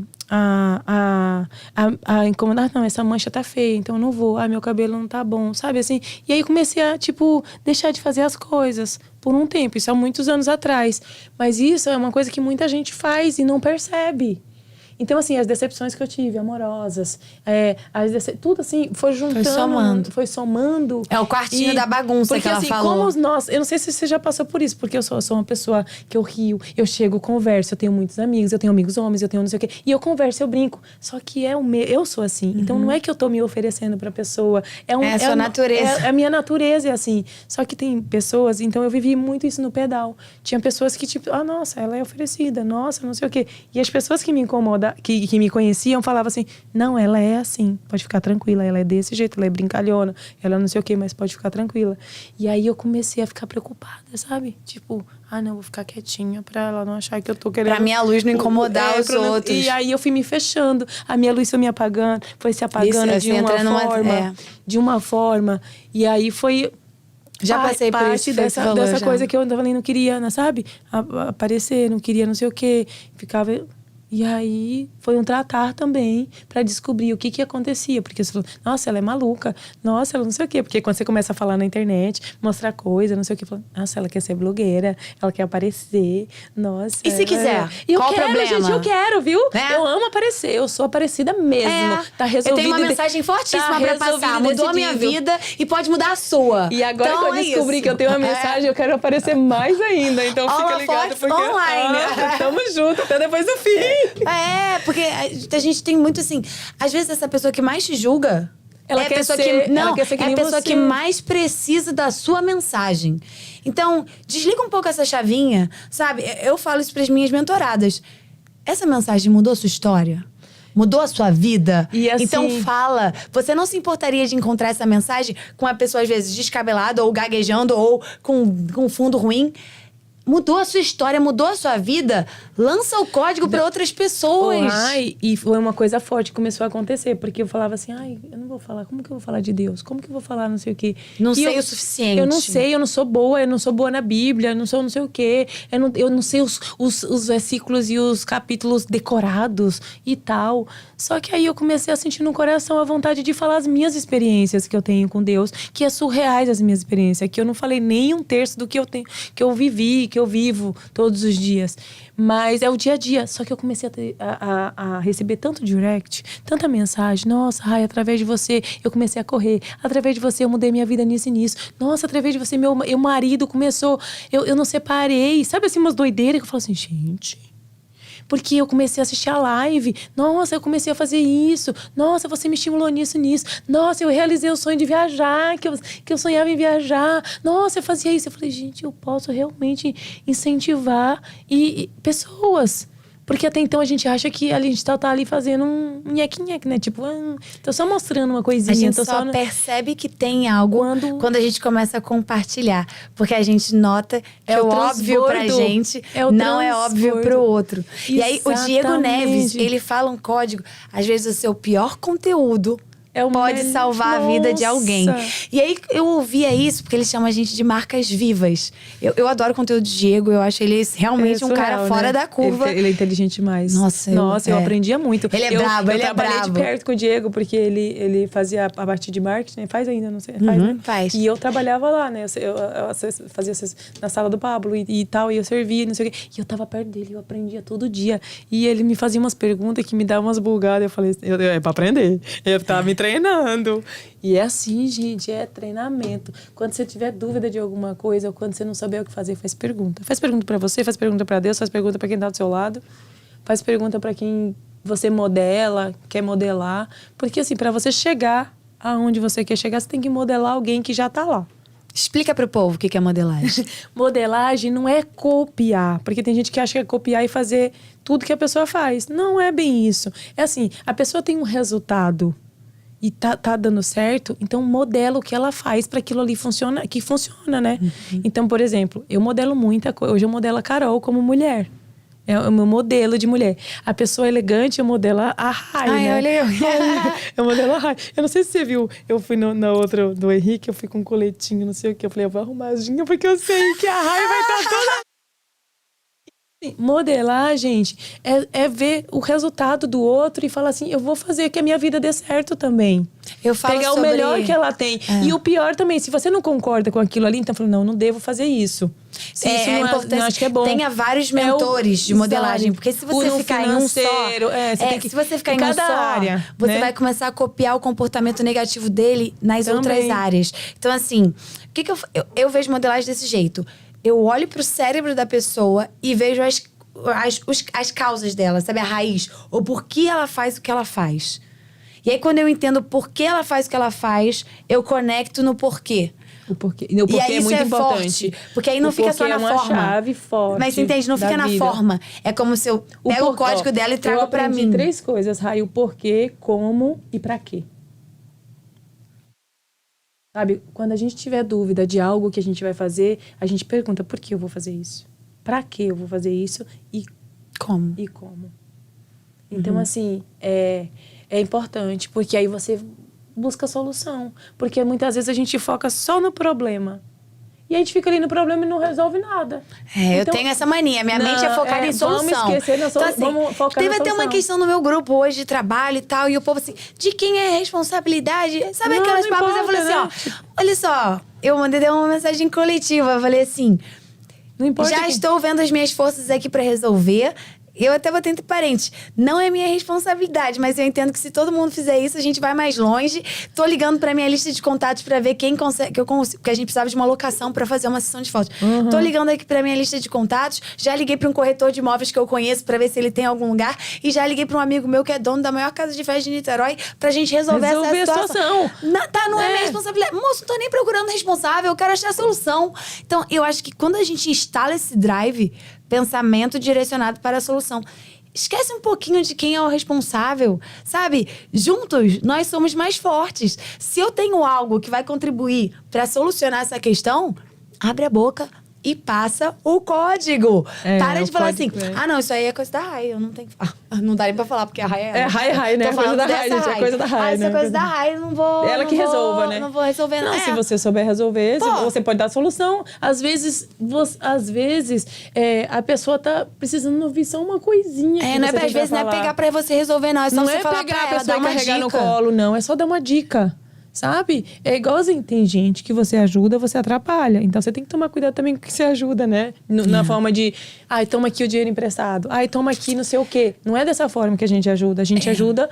incomodar. Não, essa mancha tá feia, então eu não vou. Meu cabelo não tá bom, sabe assim? E aí comecei a, tipo, deixar de fazer as coisas por um tempo. Isso há muitos anos atrás. Mas isso é uma coisa que muita gente faz e não percebe. Então, assim, as decepções que eu tive, amorosas, tudo assim, foi juntando. Foi somando. É o quartinho da bagunça porque, que ela assim, falou. Como nós... Eu não sei se você já passou por isso, porque eu sou uma pessoa que eu rio, eu chego, converso, eu tenho muitos amigos, eu tenho amigos homens, eu tenho não sei o quê. E eu converso, eu brinco. Só que eu sou assim. Então, não é que eu tô me oferecendo pra pessoa. É a sua natureza. A minha natureza é assim. Só que tem pessoas... Então, eu vivi muito isso no pedal. Tinha pessoas que, tipo... nossa, ela é oferecida. Nossa, não sei o quê. E as pessoas que me incomodavam, que me conheciam falavam assim, não, ela é assim, pode ficar tranquila, ela é desse jeito, ela é brincalhona, ela não sei o quê, mas pode ficar tranquila. E aí eu comecei a ficar preocupada, sabe? Tipo, não, vou ficar quietinha pra ela não achar que eu tô querendo... Pra minha luz não incomodar os outros. E aí eu fui me fechando, a minha luz foi me apagando, foi se apagando de uma forma, e aí foi... Já passei por isso, dessa coisa que eu tava ali, não queria, né, sabe? Aparecer, não queria não sei o quê. Ficava... E aí, foi um tratar também pra descobrir o que acontecia. Porque você falou, nossa, ela é maluca. Nossa, ela não sei o quê. Porque quando você começa a falar na internet, mostrar coisa, não sei o quê. Fala, nossa, ela quer ser blogueira. Ela quer aparecer. Nossa. E se quiser? Qual o problema? Gente, eu quero, viu? Eu amo aparecer. Eu sou aparecida mesmo. Tá resolvido. Eu tenho uma mensagem fortíssima pra passar. Mudou a minha vida e pode mudar a sua. E agora então, que eu descobri que eu tenho uma mensagem, eu quero aparecer mais ainda. Então fica ligado. Porque online. Tamo junto até depois do fim. Porque a gente tem muito assim... Às vezes essa pessoa que mais te julga... Ela é quer a pessoa ser, que... Não, ela quer ser que é a nem pessoa você. que mais precisa da sua mensagem. Então, desliga um pouco essa chavinha, sabe? Eu falo isso pras minhas mentoradas. Essa mensagem mudou a sua história? Mudou a sua vida? E assim, então fala. Você não se importaria de encontrar essa mensagem com uma pessoa, às vezes, descabelada, ou gaguejando, ou com fundo ruim? Mudou a sua história, mudou a sua vida. Lança o código para outras pessoas. E foi uma coisa forte que começou a acontecer. Porque eu falava assim, eu não vou falar. Como que eu vou falar de Deus? Como que eu vou falar não sei o quê? Não sei o suficiente. Eu não sei, eu não sou boa na Bíblia. Eu não sou não sei o quê. Eu não sei os versículos e os capítulos decorados e tal. Só que aí eu comecei a sentir no coração a vontade de falar as minhas experiências que eu tenho com Deus. Que é surreais as minhas experiências. Que eu não falei nem um terço do que eu tenho, que eu vivi, que eu vivo todos os dias. Mas é o dia a dia. Só que eu comecei a receber tanto direct, tanta mensagem. Nossa, Rai, através de você eu comecei a correr. Através de você eu mudei minha vida nisso e nisso. Nossa, através de você meu marido começou... Eu não separei. Sabe assim, umas doideiras que eu falo assim, gente... Porque eu comecei a assistir a live. Nossa, eu comecei a fazer isso. Nossa, você me estimulou nisso. Nossa, eu realizei o sonho de viajar, que eu sonhava em viajar. Nossa, eu fazia isso. Eu falei, gente, eu posso realmente incentivar pessoas. Porque até então a gente acha que a gente tá ali fazendo um nheque-nheque, né? Tipo, tô só mostrando uma coisinha. A gente só percebe que tem algo quando a gente começa a compartilhar. Porque a gente nota que o óbvio pra gente não é óbvio pro outro. Exatamente. E aí, o Diego Neves, ele fala um código. Às vezes, o seu pior conteúdo pode salvar a vida de alguém. E aí, eu ouvia isso, porque ele chama a gente de marcas vivas. Eu adoro o conteúdo do Diego, eu acho ele realmente um cara fora da curva. Ele é inteligente demais. Nossa, eu aprendia muito. Ele é brabo, ele é brabo. Eu trabalhei de perto com o Diego, porque ele fazia a parte de marketing. Faz ainda, não sei. Faz, né? Faz. E eu trabalhava lá, né? Eu fazia na sala do Pablo e tal, e eu servia, não sei o quê. E eu tava perto dele, eu aprendia todo dia. E ele me fazia umas perguntas que me davam umas bugadas. Eu falei, é pra aprender. Eu tava me treinando. E é assim, gente, é treinamento. Quando você tiver dúvida de alguma coisa, ou quando você não souber o que fazer, faz pergunta. Faz pergunta pra você, faz pergunta pra Deus, faz pergunta pra quem tá do seu lado. Faz pergunta pra quem você modela, quer modelar. Porque assim, pra você chegar aonde você quer chegar, você tem que modelar alguém que já tá lá. Explica pro povo o que é modelagem. Modelagem não é copiar. Porque tem gente que acha que é copiar e fazer tudo que a pessoa faz. Não é bem isso. É assim, a pessoa tem um resultado e tá dando certo, então modela o que ela faz para aquilo ali funciona, né? Então, por exemplo, eu modelo muita coisa. Hoje eu modelo a Carol como mulher. É o meu modelo de mulher. A pessoa elegante, eu modelo a Rai, né? Olha eu. Eu modelo a Rai. Eu não sei se você viu, eu fui na outra do Henrique, eu fui com um coletinho, não sei o que. Eu falei, eu vou arrumadinha, porque eu sei que a Rai vai estar toda... Modelar, gente, é ver o resultado do outro e falar assim, eu vou fazer que a minha vida dê certo também. Eu falo pegar o melhor que ela tem. E o pior também, se você não concorda com aquilo ali, então fala, não devo fazer isso. Se isso não importante. Não acho que é bom. Tenha vários mentores de modelagem, porque se você ficar em um só, se você ficar em um só, área, você vai começar a copiar o comportamento negativo dele nas outras áreas. Então, assim, o que eu vejo modelagem desse jeito? Eu olho pro cérebro da pessoa e vejo as causas dela, sabe? A raiz. Ou por que ela faz o que ela faz. E aí, quando eu entendo por que ela faz o que ela faz, eu conecto no porquê. O porquê. E o porquê e aí é muito importante. Forte, porque aí não fica só na é uma forma. chave forte. Mas você entende? Não fica na forma. É como se eu pego o código dela e trago pra mim. Eu aprendi 3 coisas, Rai. O porquê, como e pra quê. Sabe? Quando a gente tiver dúvida de algo que a gente vai fazer, a gente pergunta por que eu vou fazer isso? Pra que eu vou fazer isso? E como? Então, assim, é importante, porque aí você busca solução. Porque muitas vezes a gente foca só no problema. E a gente fica ali no problema e não resolve nada. Então, eu tenho essa mania. Minha mente é focada em solução. Vamos esquecer na solução. Então, assim, vamos focar teve na até solução. uma questão no meu grupo hoje de trabalho e tal. E o povo assim, de quem é a responsabilidade? Sabe aquelas papos? Eu falei assim, ó, olha só. Eu mandei uma mensagem coletiva. Eu falei assim, não importa já estou vendo as minhas forças aqui pra resolver. Eu até botei entre parênteses. Não é minha responsabilidade, mas eu entendo que se todo mundo fizer isso, a gente vai mais longe. Tô ligando pra minha lista de contatos pra ver quem consegue, porque a gente precisava de uma locação pra fazer uma sessão de fotos. Tô ligando aqui pra minha lista de contatos, já liguei pra um corretor de imóveis que eu conheço pra ver se ele tem algum lugar e já liguei pra um amigo meu que é dono da maior casa de festa de Niterói pra gente resolver essa situação. Não é minha responsabilidade. Moço, não tô nem procurando responsável, eu quero achar a solução. Então, eu acho que quando a gente instala esse drive, pensamento direcionado para a solução. Esquece um pouquinho de quem é o responsável, sabe? Juntos, nós somos mais fortes. Se eu tenho algo que vai contribuir para solucionar essa questão, abre a boca e passa o código. Para de falar assim, não, isso aí é coisa da Rai, eu não tenho que falar. Não dá nem pra falar, porque a Rai é... É Rai, né? É coisa da Rai, gente, é coisa da Rai, isso é coisa da Rai, eu não vou... Ela que resolva, né? Não vou resolver, não. Se você souber resolver, você pode dar a solução. Às vezes, a pessoa tá precisando ouvir só uma coisinha. Às vezes não é pegar pra você resolver, não. É só você falar pegar pra ela, dar uma carregar dica. no colo, não. É só dar uma dica. Sabe? É igualzinho. Tem gente que você ajuda, você atrapalha. Então, você tem que tomar cuidado também com o que você ajuda, né? Na forma de, toma aqui o dinheiro emprestado. Toma aqui não sei o quê. Não é dessa forma que a gente ajuda. A gente ajuda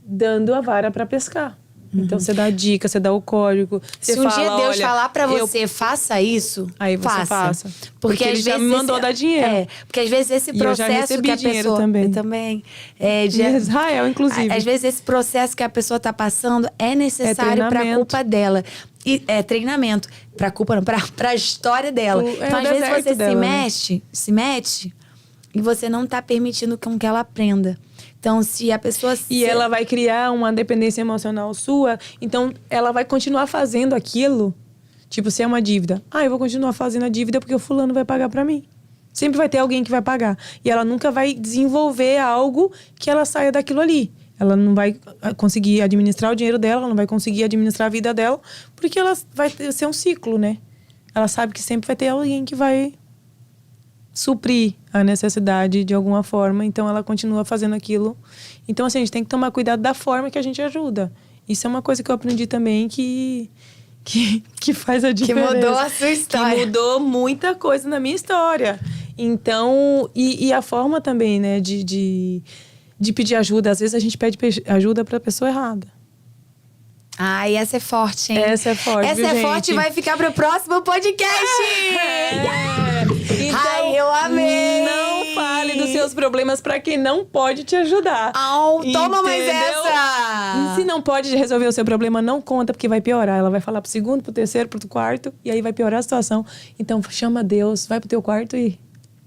dando a vara pra pescar. Então, você dá a dica, você dá o código. Se um dia Deus falar pra você, faça isso, aí você faça. Porque ele às já vezes me mandou dar dinheiro. Porque às vezes esse processo eu já recebi que a dinheiro pessoa... também. Eu também. De Israel, inclusive. Às vezes esse processo que a pessoa tá passando é necessário pra culpa dela. E é treinamento. Pra culpa não, pra história dela. Então, às vezes você dela, se mete e você não tá permitindo com que ela aprenda. Então, se a pessoa... ela vai criar uma dependência emocional sua, então ela vai continuar fazendo aquilo. Tipo, se é uma dívida. Eu vou continuar fazendo a dívida porque o fulano vai pagar pra mim. Sempre vai ter alguém que vai pagar. E ela nunca vai desenvolver algo que ela saia daquilo ali. Ela não vai conseguir administrar o dinheiro dela, ela não vai conseguir administrar a vida dela, porque ela vai ser um ciclo, né? Ela sabe que sempre vai ter alguém que vai suprir a necessidade de alguma forma, então ela continua fazendo aquilo. Então, assim, a gente tem que tomar cuidado da forma que a gente ajuda. Isso é uma coisa que eu aprendi também que faz a diferença. Que mudou a sua história. Que mudou muita coisa na minha história. Então, e a forma também, né, de pedir ajuda. Às vezes a gente pede ajuda pra pessoa errada. Essa é forte, hein? Essa é forte, Essa viu, é gente? forte e vai ficar pro próximo podcast! Então, eu amei! Não fale dos seus problemas pra quem não pode te ajudar. Toma mais essa! Se não pode resolver o seu problema, não conta, porque vai piorar. Ela vai falar pro segundo, pro terceiro, pro quarto, e aí vai piorar a situação. Então, chama Deus, vai pro teu quarto e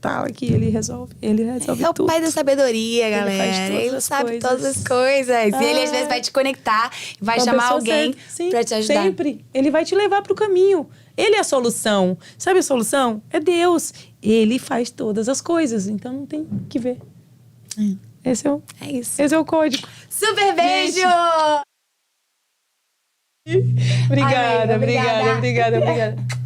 aqui, ele resolve tudo. É o pai da sabedoria, galera. Ele sabe todas as coisas. E ele, às vezes, vai te conectar, vai chamar alguém pra te ajudar. Sempre. Ele vai te levar pro caminho. Ele é a solução. Sabe a solução? É Deus. Ele faz todas as coisas. Então, não tem que ver. Esse é isso. Esse é o código. Super beijo! Obrigada.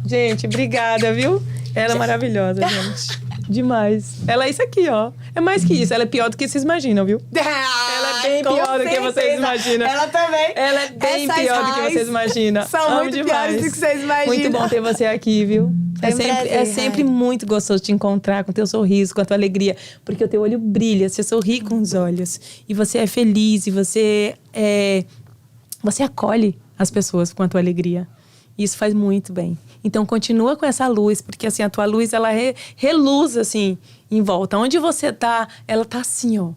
Gente, obrigada, viu? Ela é maravilhosa, gente. Demais. Ela é isso aqui, ó. É mais que isso. Ela é pior do que vocês imaginam, viu? Ela é bem pior do que vocês imaginam. Ela também. Ela é bem pior do que vocês imaginam. São muito piores do que vocês imaginam. Muito bom ter você aqui, viu? É sempre muito gostoso te encontrar com o teu sorriso, com a tua alegria. Porque o teu olho brilha, você sorri com os olhos. E você é feliz, e você acolhe as pessoas com a tua alegria. Isso faz muito bem. Então, continua com essa luz, porque assim, a tua luz, ela reluz, assim, em volta. Onde você tá, ela tá assim, ó.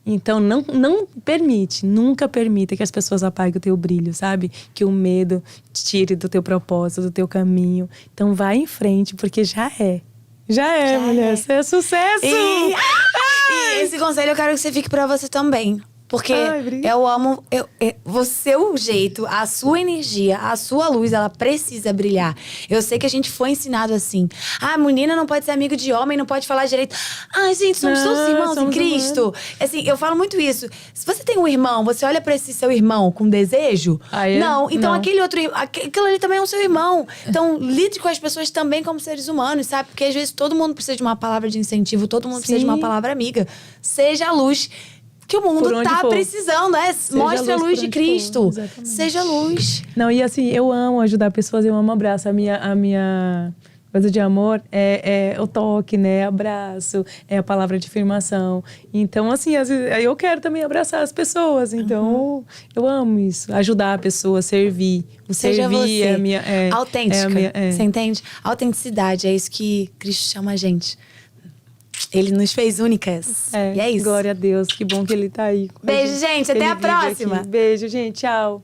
Então, não permite, nunca permita que as pessoas apaguem o teu brilho, sabe? Que o medo te tire do teu propósito, do teu caminho. Então, vai em frente, porque já é. Já é, mulher. Você é sucesso! E esse conselho eu quero que você fique pra você também. Porque eu amo o seu jeito, a sua energia, a sua luz, ela precisa brilhar. Eu sei que a gente foi ensinado assim. Ah, menina não pode ser amigo de homem, não pode falar direito. Ai, gente, somos todos irmãos em Cristo. Assim, eu falo muito isso. Se você tem um irmão, você olha pra esse seu irmão com desejo? Não. Então aquele outro, aquilo ali também é o seu irmão. Então lide com as pessoas também como seres humanos, sabe? Porque às vezes todo mundo precisa de uma palavra de incentivo, todo mundo precisa de uma palavra amiga. Seja a luz que o mundo tá precisando, mostre a luz de Cristo. Seja luz. Não, e assim, eu amo ajudar pessoas, eu amo abraço. A minha coisa de amor é o toque, né? Abraço, é a palavra de afirmação. Então, assim, às vezes, eu quero também abraçar as pessoas. Então, eu amo isso. Ajudar a pessoa, servir. Seja servir você. É a minha, autêntica. Você entende? Autenticidade, é isso que Cristo chama a gente. Ele nos fez únicas. E é isso. Glória a Deus. Que bom que ele tá aí. Beijo, gente. Até a próxima. Beijo, gente. Tchau.